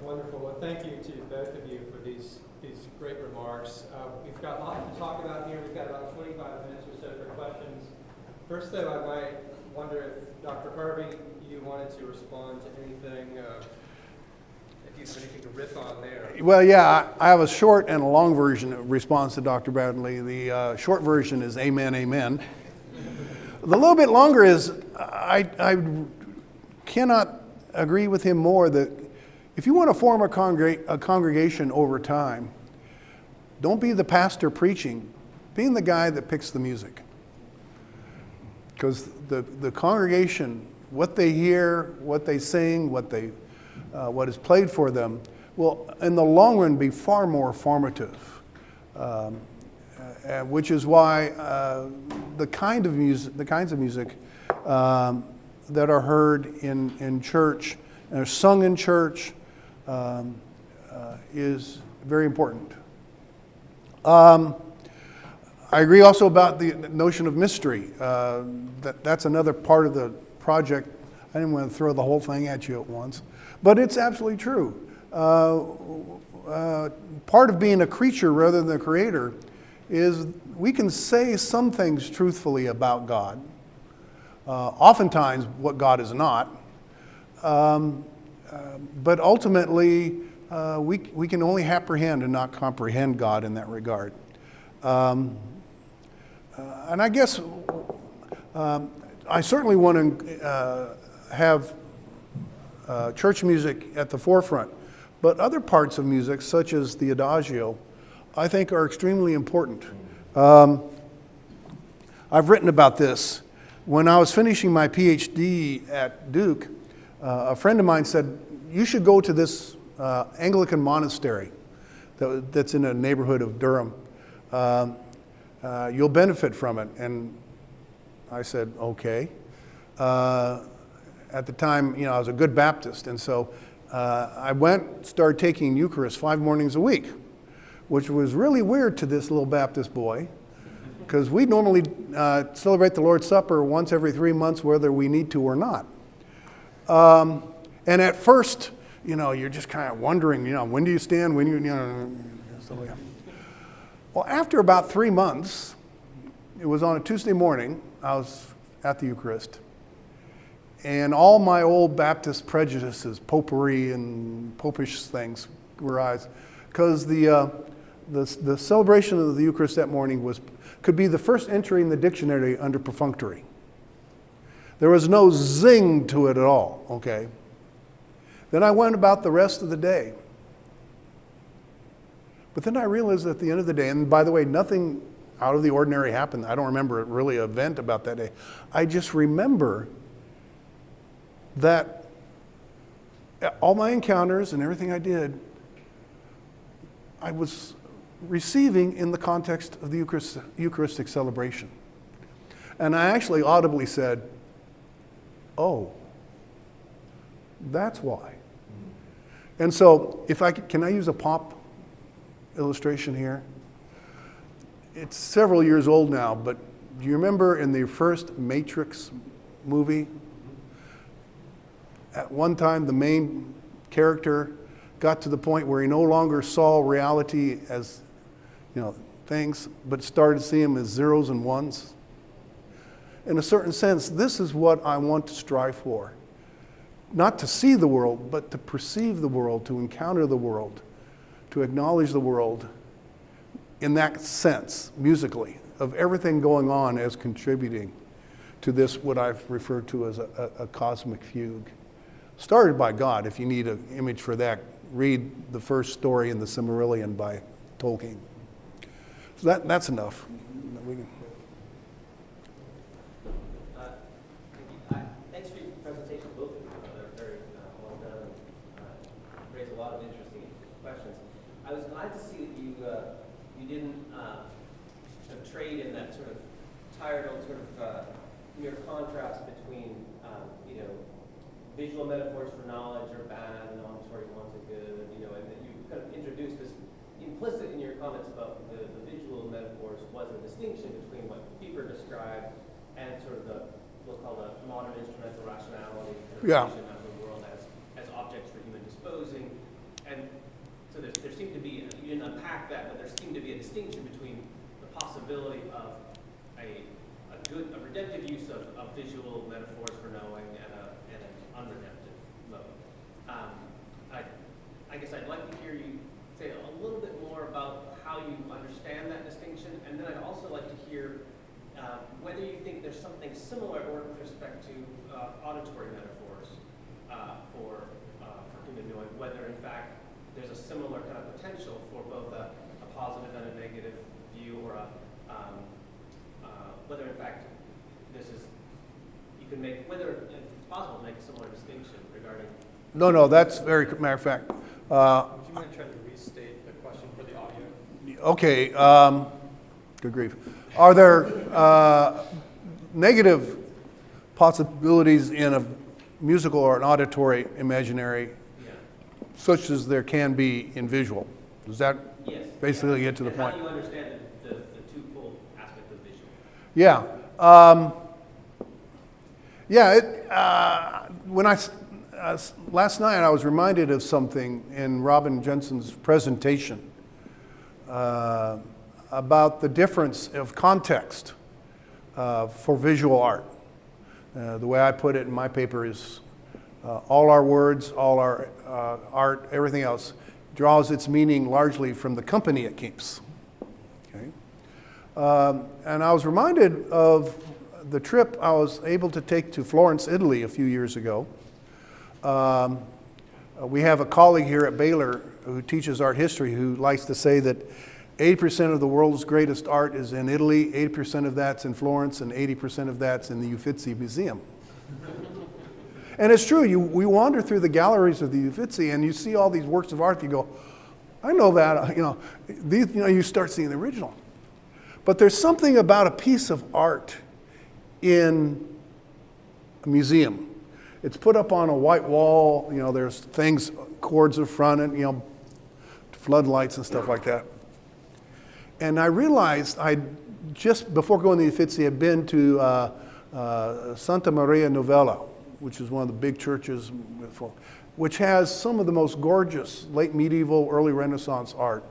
Wonderful. Well, thank you to both of you for these great remarks. We've got lots to talk about here. We've got about 25 minutes or so for questions. First, though, I might wonder if Dr. Harvey, you wanted to respond to anything, if you have anything to riff on there. Well, yeah, I have a short and a long version of response to Dr. Bradley. The short version is amen, amen. The little bit longer is I cannot agree with him more that if you want to form a congregation over time, don't be the pastor preaching, be the guy that picks the music. Because the congregation, what they hear, what they sing, what is played for them, will in the long run be far more formative. Which is why the kinds of music that are heard in church and are sung in church is very important. I agree also about the notion of mystery. That's another part of the project. I didn't want to throw the whole thing at you at once, but it's absolutely true. Part of being a creature rather than a creator is we can say some things truthfully about God, oftentimes what God is not, but ultimately we can only apprehend and not comprehend God in that regard. And I guess I certainly want to have church music at the forefront, but other parts of music, such as the Adagio, I think are extremely important. I've written about this. When I was finishing my PhD at Duke, a friend of mine said, you should go to this Anglican monastery that's in a neighborhood of Durham. You'll benefit from it. And I said, okay. At the time, I was a good Baptist, and so I started taking Eucharist 5 mornings a week, which was really weird to this little Baptist boy, because we normally celebrate the Lord's Supper once every 3 months, whether we need to or not. And at first, you're just kind of wondering, when do you stand, when stuff like that. Well, after about 3 months, it was on a Tuesday morning, I was at the Eucharist, and all my old Baptist prejudices, popery and popish things arise, because the celebration of the Eucharist that morning could be the first entry in the dictionary under perfunctory. There was no zing to it at all, okay? Then I went about the rest of the day. But then I realized at the end of the day, and by the way, nothing out of the ordinary happened. I don't remember really an event about that day. I just remember that all my encounters and everything I did, I was receiving in the context of the Eucharistic celebration. And I actually audibly said, oh, that's why. And so, can I use a pop illustration here? it's several years old now, but do you remember in the first Matrix movie? At one time, the main character got to the point where he no longer saw reality as, things, but started to see them as zeros and ones. In a certain sense, this is what I want to strive for. Not to see the world, but to perceive the world, to encounter the world, to acknowledge the world in that sense, musically, of everything going on as contributing to this, what I've referred to as a cosmic fugue. Started by God. If you need an image for that, read the first story in the Silmarillion by Tolkien. So that's enough. Thanks for your presentation, both of you. They're very well done and raise a lot of interesting questions. I was glad to see that you didn't sort of trade in that sort of tired old sort of mere contrast between visual metaphors for knowledge are bad and auditory ones are good, and that you kind of introduced this implicit in your comments about the visual metaphors was a distinction between what Pieper described and sort of we'll call the modern instrumental rationality vision of the world as objects for human disposing. And so there seemed to be, you didn't unpack that, but there seemed to be a distinction between the possibility of a redemptive use of visual metaphors for knowing and an unredemptive mode. I guess I'd like to hear you say a little bit more about how you understand that distinction, and then I'd also like to hear whether you think there's something similar or with respect to auditory metaphors for human knowing, whether in fact there's a similar kind of potential for both a positive and a negative view, or whether in fact whether it's possible to make a similar distinction regarding. No, that's very, matter of fact. Would you mind trying to restate the question for the audio? Okay, good grief. Are there negative possibilities in a musical or an auditory imaginary, such as there can be in visual? Does that basically get to the point? How do you understand the twofold aspect of visual? Yeah. When last night I was reminded of something in Robin Jensen's presentation about the difference of context for visual art. The way I put it in my paper is all our words, all our art, everything else draws its meaning largely from the company it keeps. Okay? And I was reminded of the trip I was able to take to Florence, Italy a few years ago. We have a colleague here at Baylor who teaches art history who likes to say that 80% of the world's greatest art is in Italy, 80% of that's in Florence, and 80% of that's in the Uffizi Museum. And it's true, we wander through the galleries of the Uffizi and you see all these works of art, you go, I know that, you start seeing the original. But there's something about a piece of art in a museum. It's put up on a white wall, there's things, cords in front, and floodlights and stuff like that. And I realized just before going to the Uffizi, had been to Santa Maria Novella, which is one of the big churches, which has some of the most gorgeous late medieval, early Renaissance art.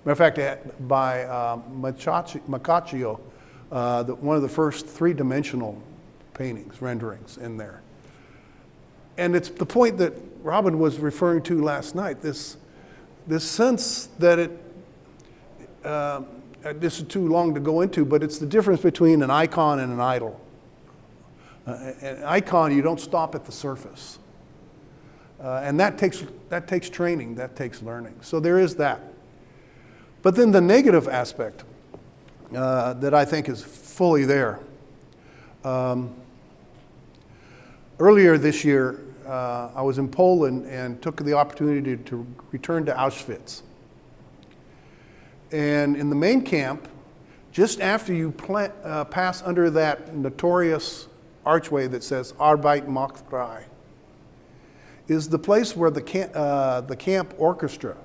Matter of fact, by Maccaccio, one of the first three-dimensional paintings, renderings in there. And it's the point that Robin was referring to last night, this sense that this is too long to go into, but it's the difference between an icon and an idol. An icon, you don't stop at the surface. And that takes training, that takes learning. So there is that. But then the negative aspect that I think is fully there. Earlier this year, I was in Poland and took the opportunity to return to Auschwitz. And in the main camp, just after you pass under that notorious archway that says Arbeit macht frei, is the place where the camp orchestra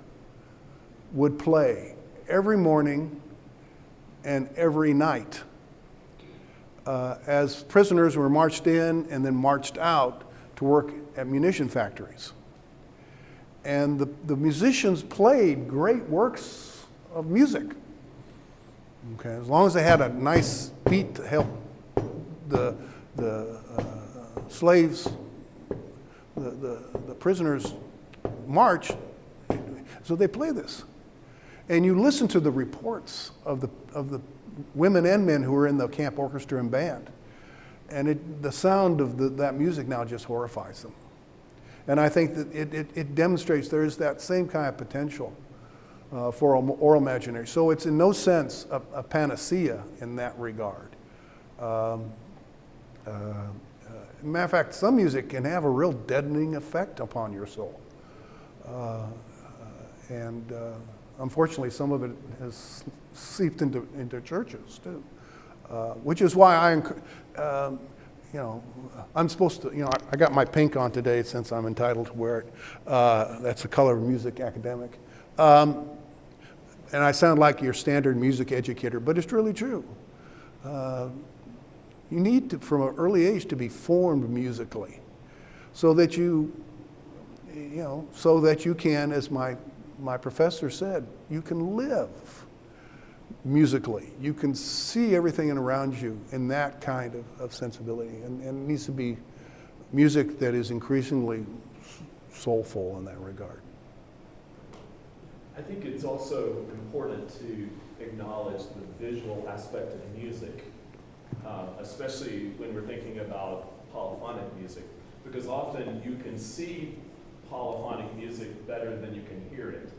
would play every morning and every night as prisoners were marched in and then marched out to work at munition factories. And the musicians played great works of music. Okay, as long as they had a nice beat to help the slaves, the prisoners march, so they play this. And you listen to the reports of the women and men who were in the camp orchestra and band, and the sound of that music now just horrifies them. And I think that it demonstrates there is that same kind of potential for oral imaginary. So it's in no sense a panacea in that regard. Matter of fact, some music can have a real deadening effect upon your soul. And unfortunately, some of it has seeped into churches too, which is why I'm supposed to, I got my pink on today since I'm entitled to wear it. That's the color of music academic. And I sound like your standard music educator, but it's really true. You need to, from an early age, to be formed musically, so that you can, as my professor said, you can live musically. You can see everything around you in that kind of sensibility. And it needs to be music that is increasingly soulful in that regard. I think it's also important to acknowledge the visual aspect of music, especially when we're thinking about polyphonic music, because often you can see polyphonic music better than you can hear it.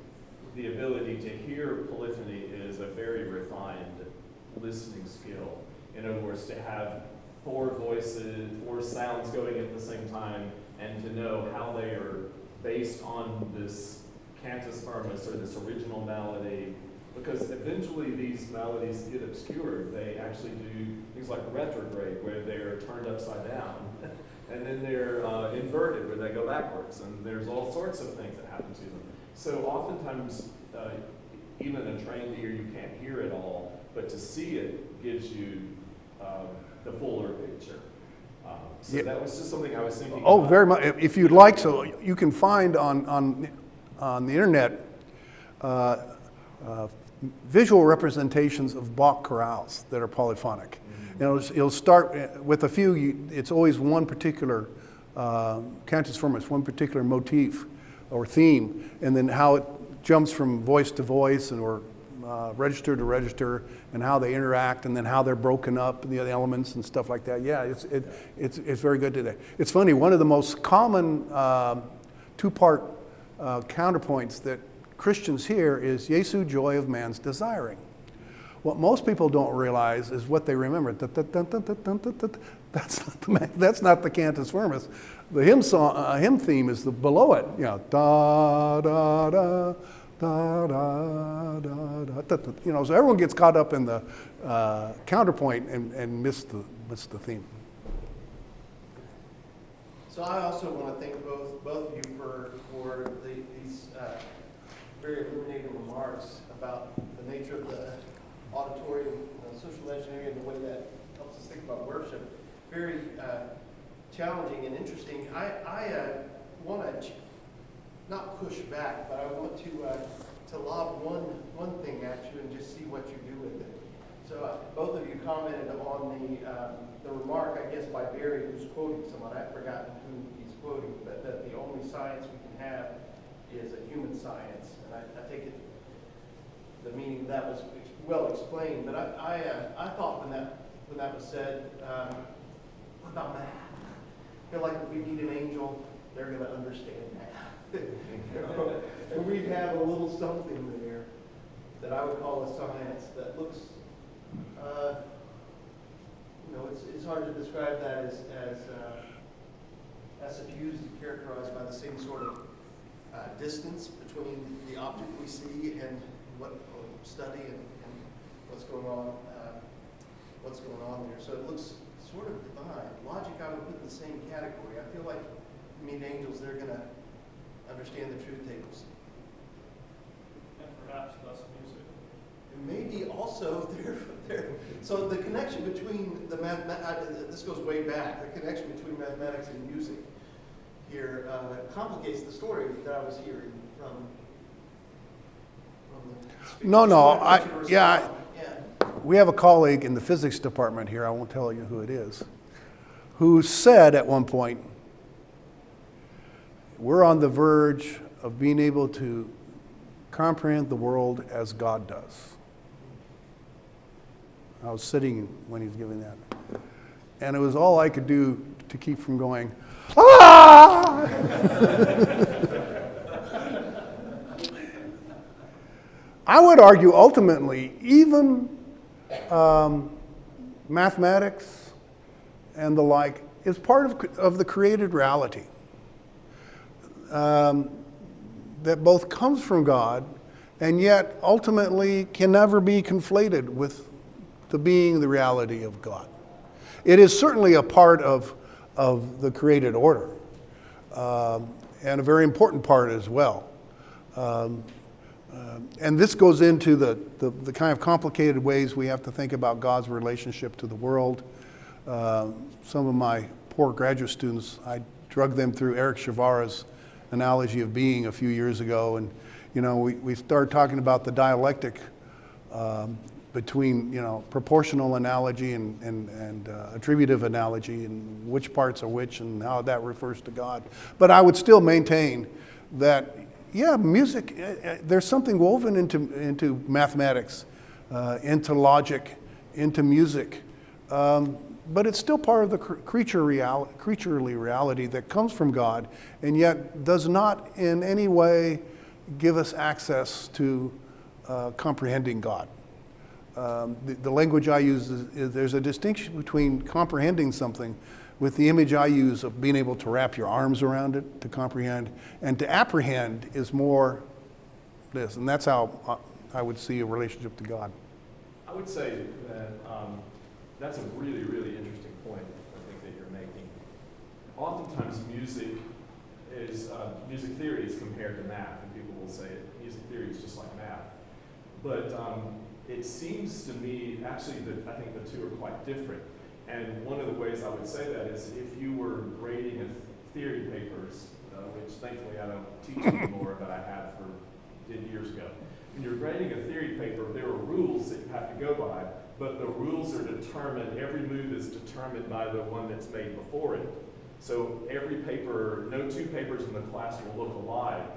The ability to hear polyphony is a very refined listening skill. In other words, to have four voices, four sounds going at the same time, and to know how they are based on this cantus firmus, or this original melody, because eventually these melodies get obscured. They actually do things like retrograde, where they're turned upside down, and then they're inverted, where they go backwards, and there's all sorts of things that happen to them. So oftentimes, even a trained ear, you can't hear it all, but to see it gives you the fuller picture. So that was just something I was thinking about. Oh, very much. If you'd like, so you can find on the internet visual representations of Bach chorales that are polyphonic. Mm-hmm. It'll start with a few. It's always one particular cantus firmus, one particular motif or theme, and then how it jumps from voice to voice or register to register, and how they interact, and then how they're broken up, the elements and stuff like that. Yeah, it's very good today. It's funny. One of the most common two-part counterpoints that Christians hear is Jesu, joy of man's desiring. What most people don't realize is what they remember. That's not the cantus firmus. The hymn theme is below it. Da da da da da da da. So everyone gets caught up in the counterpoint and miss the theme. So I also want to thank both of you for these very illuminating remarks about the nature of the auditory and social engineering and the way that helps us think about worship. Very challenging and interesting. I want to not push back, but I want to lob one thing at you and just see what you do with it. So both of you commented on the remark, I guess, by Barry, who's quoting someone. I've forgotten who he's quoting, but that the only science we can have is a human science. And I take it the meaning of that was well explained. But I thought when that was said, what about math? I feel like if we need an angel, they're going to understand math. And we have a little something there that I would call a science that looks, it's hard to describe that as suffused and characterized by the same sort of distance between the object we see and what we study and what's going on there. So it looks sort of divine. Logic I would put in the same category. I feel like meet angels, they're going to understand the truth tables. And perhaps thus music. And maybe also So the connection between this goes way back, the connection between mathematics and music here complicates the story that I was hearing from the speaker. No, we have a colleague in the physics department here, I won't tell you who it is, who said at one point, we're on the verge of being able to comprehend the world as God does. I was sitting when he was giving that. And it was all I could do to keep from going, ah! I would argue ultimately, even mathematics and the like is part of the created reality that both comes from God and yet ultimately can never be conflated with the being the reality of God. It is certainly a part of the created order and a very important part as well. And this goes into the kind of complicated ways we have to think about God's relationship to the world. Some of my poor graduate students, I drug them through Eric Chavara's analogy of being a few years ago, and we started talking about the dialectic between proportional analogy and attributive analogy, and which parts are which and how that refers to God. But I would still maintain that music, there's something woven into mathematics, into logic, into music, but it's still part of the creaturely reality that comes from God, and yet does not in any way give us access to comprehending God. The language I use is there's a distinction between comprehending something with the image I use of being able to wrap your arms around it to comprehend, and to apprehend is more this, and that's how I would see a relationship to God. I would say that that's a really, really interesting point, I think, that you're making. Oftentimes music theory is compared to math, and people will say music theory is just like math. But it seems to me, actually, that I think the two are quite different. And one of the ways I would say that is if you were grading theory papers, which thankfully I don't teach anymore, but I did years ago. When you're grading a theory paper, there are rules that you have to go by, but the rules are determined, every move is determined by the one that's made before it. So every paper, no two papers in the class will look alike.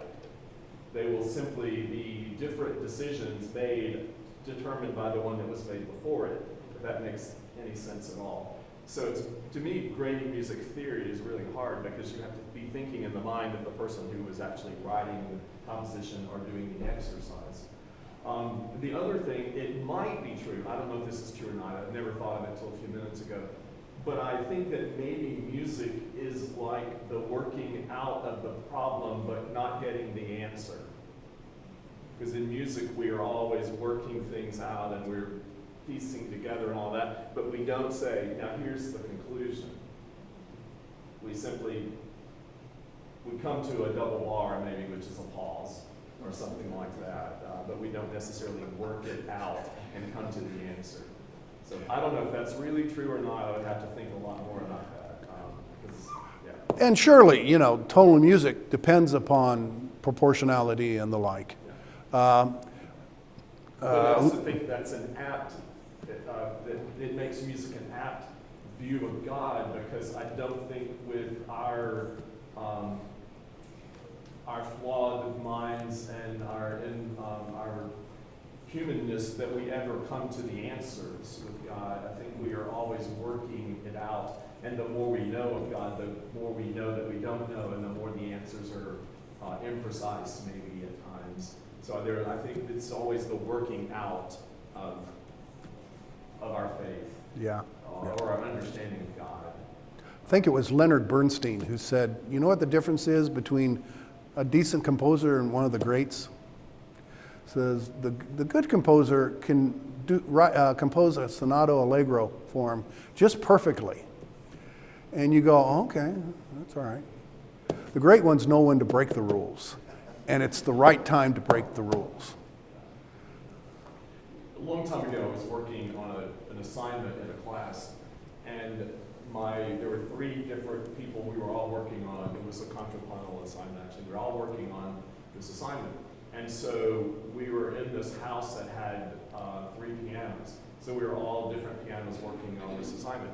They will simply be different decisions made, determined by the one that was made before it, if that makes any sense at all. So to me, grading music theory is really hard because you have to be thinking in the mind of the person who was actually writing the composition or doing the exercise. The other thing, it might be true, I don't know if this is true or not, I've never thought of it until a few minutes ago, but I think that maybe music is like the working out of the problem but not getting the answer. Because in music we are always working things out and we're piecing together and all that, but we don't say, now here's the conclusion. We come to a double bar maybe, which is a pause or something like that, but we don't necessarily work it out and come to the answer. So I don't know if that's really true or not. I would have to think a lot more about that. And surely, tonal music depends upon proportionality and the like. But I also think that's an apt, that it makes music an apt view of God, because I don't think with our flawed minds and our humanness that we ever come to the answers with God. I think we are always working it out, and the more we know of God, the more we know that we don't know, and the more the answers are imprecise maybe at times. So I think it's always the working out of our faith, or our understanding of God. I think it was Leonard Bernstein who said, you know what the difference is between a decent composer and one of the greats? Says the good composer can compose a sonato allegro form just perfectly. And you go, oh, okay, that's all right. The great ones know when to break the rules, and it's the right time to break the rules. a long time ago, I was working on an assignment in a class, and there were 3 different people we were all working on. It was a contrapuntal assignment, actually. We were all working on this assignment. And so we were in this house that had 3 pianos. So we were all different pianos working on this assignment.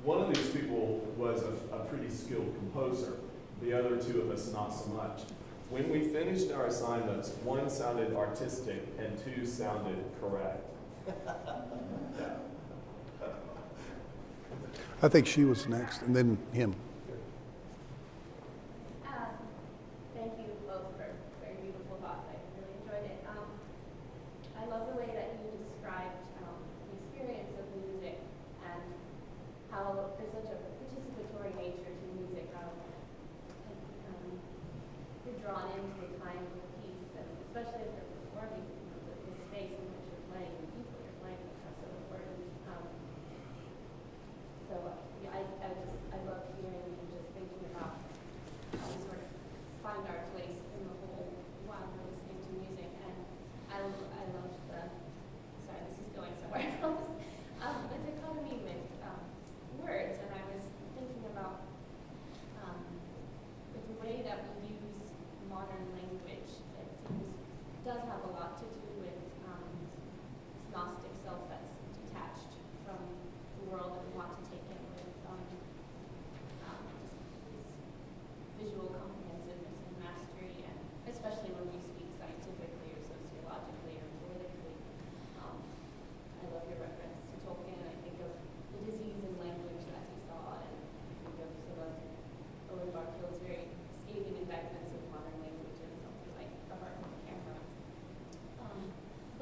One of these people was a pretty skilled composer. The other 2 of us, not so much. When we finished our assignments, 1 sounded artistic and 2 sounded correct. I think she was next, and then him. Thank you both for very beautiful thoughts. I really enjoyed it. I love the way that you described the experience of music and how there's such a participatory nature to music, how you're drawn into the time of the piece, and especially if you're performing the space in which you're playing, the people you're playing with are so important. So I love hearing and just thinking about how we sort of find our place in the whole while we're listening to music. And I love sorry, this is going somewhere else, the dichotomy with words. And I was thinking about with the way that we use modern language, it does have a lot to do with this Gnostic self that's detached from the world that we want to take in with this visual comprehensiveness and mastery, and especially when we speak scientifically or sociologically or politically. I love your reference to Tolkien. I think of the disease in language that he saw, and I think of some of Owen Barfield's very scathing indictments of modern language and something like The Heart on the Camera.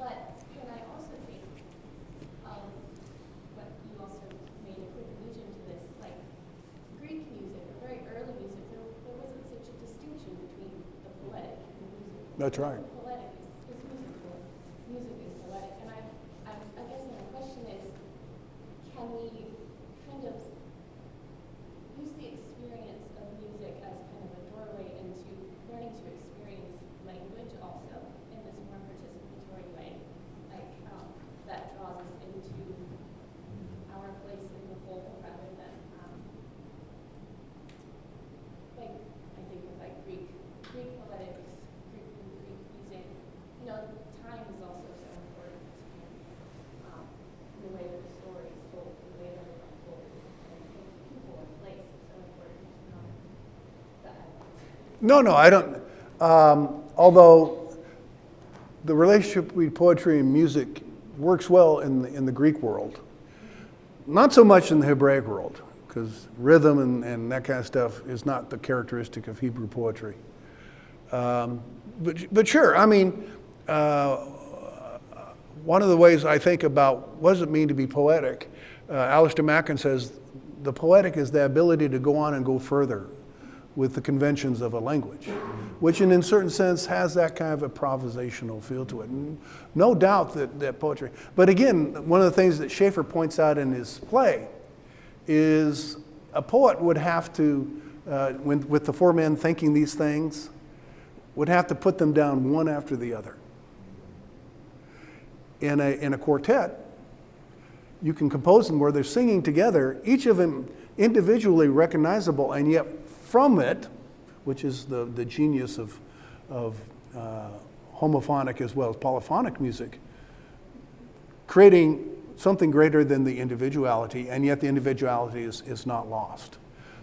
But then I also think what you also made a quick allusion to this, like Greek music, or very early music, there wasn't such a distinction between the poetic and the music. That's right. The poetic is musical, music is poetic, and I guess my question is, can we kind of use the experience of music as kind of a doorway into learning to experience language also in this more participatory way, like that draws us into our place in the whole rather than like I think of like Greek poetics, Greek music. You know, time is also so important in the way that the story is told, the way that it's told, and people and place is so important. No, I don't. Although the relationship between poetry and music works well in the Greek world, not so much in the Hebraic world, because rhythm and that kind of stuff is not the characteristic of Hebrew poetry. But sure, I mean, one of the ways I think about what does it mean to be poetic, Alistair Mackin says the poetic is the ability to go on and go further with the conventions of a language, which in a certain sense has that kind of improvisational feel to it. And no doubt that poetry, but again, one of the things that Schaeffer points out in his play is a poet would have to, with the 4 men thinking these things, would have to put them down one after the other. In a quartet, you can compose them where they're singing together, each of them individually recognizable, and yet from it, which is the genius of homophonic as well as polyphonic music, creating something greater than the individuality, and yet the individuality is not lost.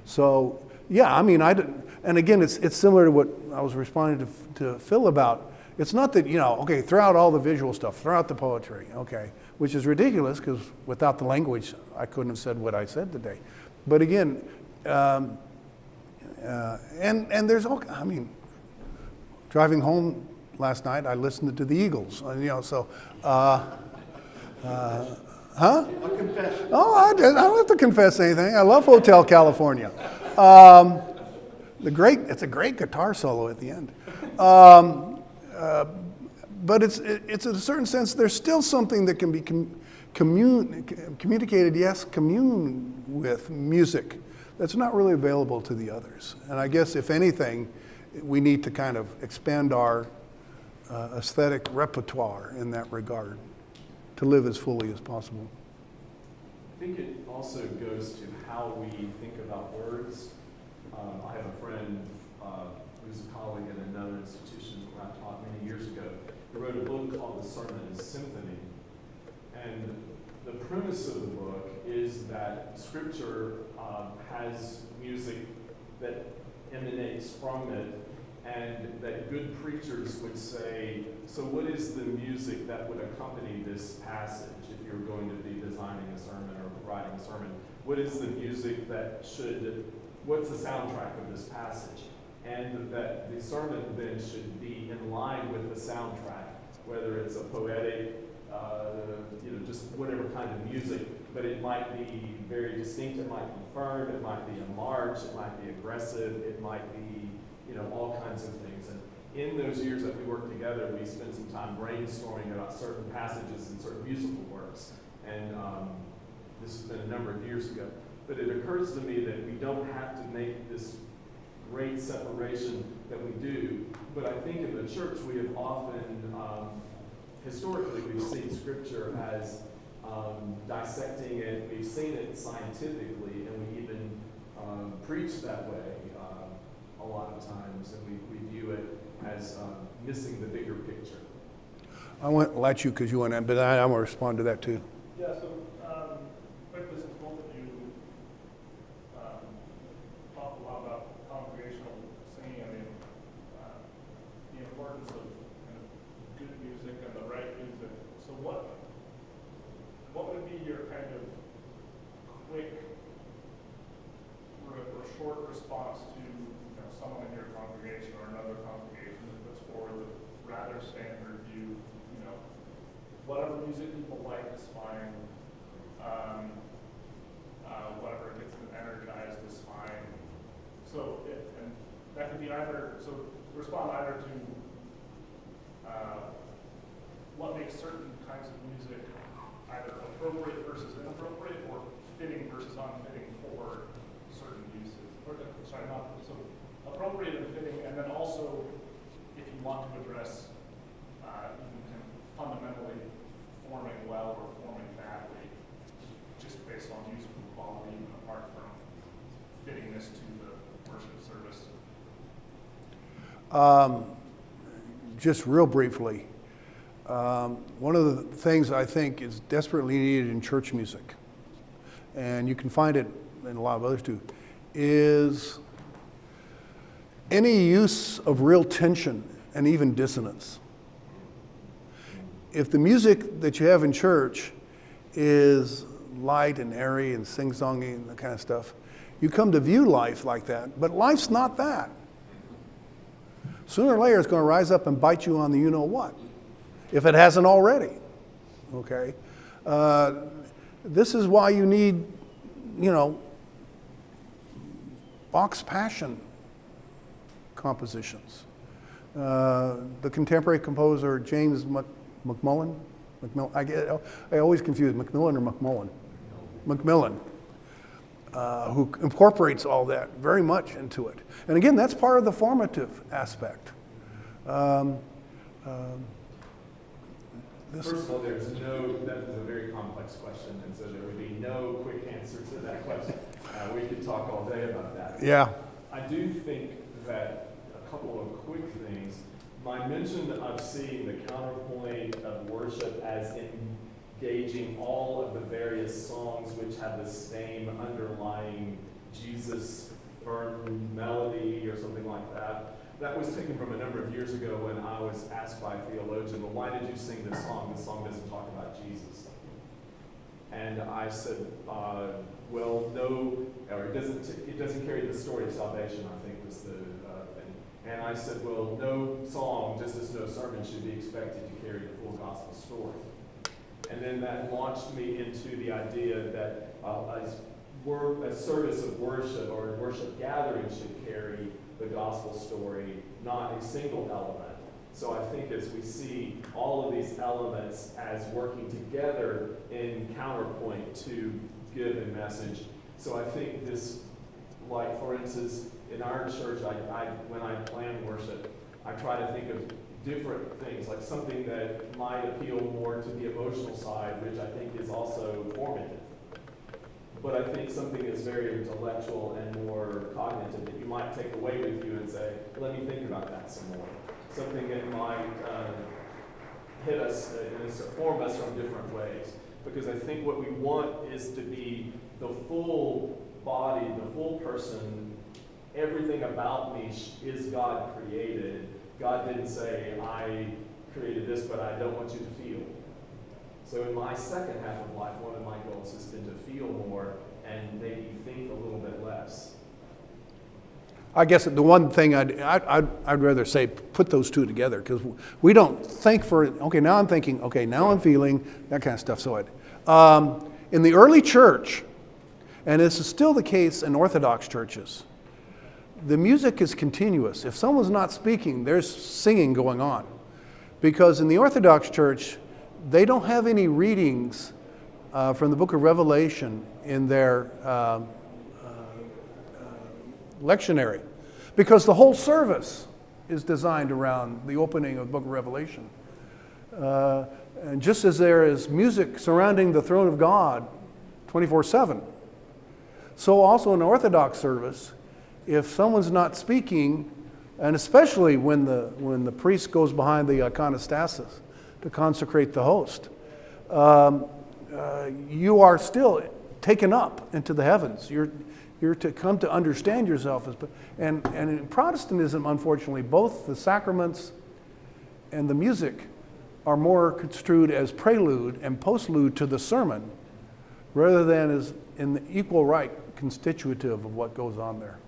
So yeah, I mean, and again, it's similar to what I was responding to Phil about. It's not that, okay, throw out all the visual stuff, throw out the poetry, okay, which is ridiculous because without the language, I couldn't have said what I said today. But again, and there's all, I mean, driving home last night, I listened to the Eagles, so, huh? A confession. Oh, I don't have to confess anything. I love Hotel California. It's a great guitar solo at the end. But it's in a certain sense, there's still something that can be communicated, yes, commune with music that's not really available to the others. And I guess if anything, we need to kind of expand our aesthetic repertoire in that regard. to live as fully as possible. I think it also goes to how we think about words. I have a friend who's a colleague at another institution where I taught many years ago, who wrote a book called The Sermon is Symphony. And the premise of the book is that Scripture has music that emanates from it, and that good preachers would say, so what is the music that would accompany this passage if you're going to be designing a sermon or writing a sermon? What is the music that what's the soundtrack of this passage? And that the sermon then should be in line with the soundtrack, whether it's a poetic, just whatever kind of music, but it might be very distinct, it might be firm, it might be a march, it might be aggressive, it might be, all kinds of things. And in those years that we worked together, we spent some time brainstorming about certain passages and certain musical works. And this has been a number of years ago. But it occurs to me that we don't have to make this great separation that we do. But I think in the church we have often, historically, we've seen Scripture as dissecting it. We've seen it scientifically, and we even preach that way a lot of times, and we view it as missing the bigger picture. I won't let you because you went in, but I'm going to respond to that too. Yeah, so quickly, since both of you talked a lot about congregational singing, the importance of kind of good music and the right music. So what would be your kind of quick or short response to someone in your congregation or another congregation that puts forward the rather standard view, whatever music people like is fine, whatever gets them energized is fine. So, and that could be respond either to what makes certain kinds of music either appropriate versus inappropriate, or fitting versus unfitting for certain uses. Appropriate and fitting, and then also, if you want to address even kind of fundamentally forming well or forming badly, just based on musical quality, even apart from fittingness to the worship service. Just real briefly, one of the things I think is desperately needed in church music, and you can find it in a lot of others too, is any use of real tension and even dissonance. If the music that you have in church is light and airy and sing-songy and that kind of stuff, you come to view life like that, but life's not that. Sooner or later it's going to rise up and bite you on the you-know-what, if it hasn't already, okay? This is why you need, Bach's Passion compositions. The contemporary composer James McMillan, I always confuse Macmillan or McMullen. Macmillan, who incorporates all that very much into it. And again, that's part of the formative aspect. First of all, that is a very complex question, and so there would be no quick answer to that question. We could talk all day about that. Yeah. I do think that a couple of quick things. My mention of seeing the counterpoint of worship as engaging all of the various songs which have the same underlying Jesus firm melody or something like that. That was taken from a number of years ago when I was asked by a theologian, well, why did you sing this song? This song doesn't talk about Jesus. And I said, well, no, or it doesn't carry the story of salvation, I think was the thing. And I said, well, no song, just as no sermon, should be expected to carry the full gospel story. And then that launched me into the idea that a service of worship or a worship gathering should carry the gospel story, not a single element. So I think as we see all of these elements as working together in counterpoint to give a message. So I think this, like for instance, in our church, when I plan worship, I try to think of different things, like something that might appeal more to the emotional side, which I think is also formative. But I think something that's very intellectual and more cognitive that you might take away with you and say, let me think about that some more. Something that might hit us and form us from different ways. Because I think what we want is to be the full body, the full person. Everything about me is God created. God didn't say, I created this, but I don't want you to feel. So in my second half of life, one of my goals has been to feel more and maybe think a little bit less. I guess the one thing I'd rather say, put those two together, because we don't think for, okay, now I'm thinking, okay, now I'm feeling, that kind of stuff. So in the early church, and this is still the case in Orthodox churches, the music is continuous. If someone's not speaking, there's singing going on. Because in the Orthodox church, they don't have any readings from the book of Revelation in their lectionary, because the whole service is designed around the opening of the book of Revelation. And just as there is music surrounding the throne of God 24/7, so also in the Orthodox service, if someone's not speaking, and especially when the priest goes behind the iconostasis to consecrate the host, you are still taken up into the heavens. You're to come to understand yourself as, and in Protestantism, unfortunately, both the sacraments and the music are more construed as prelude and postlude to the sermon, rather than as in the equal right constitutive of what goes on there.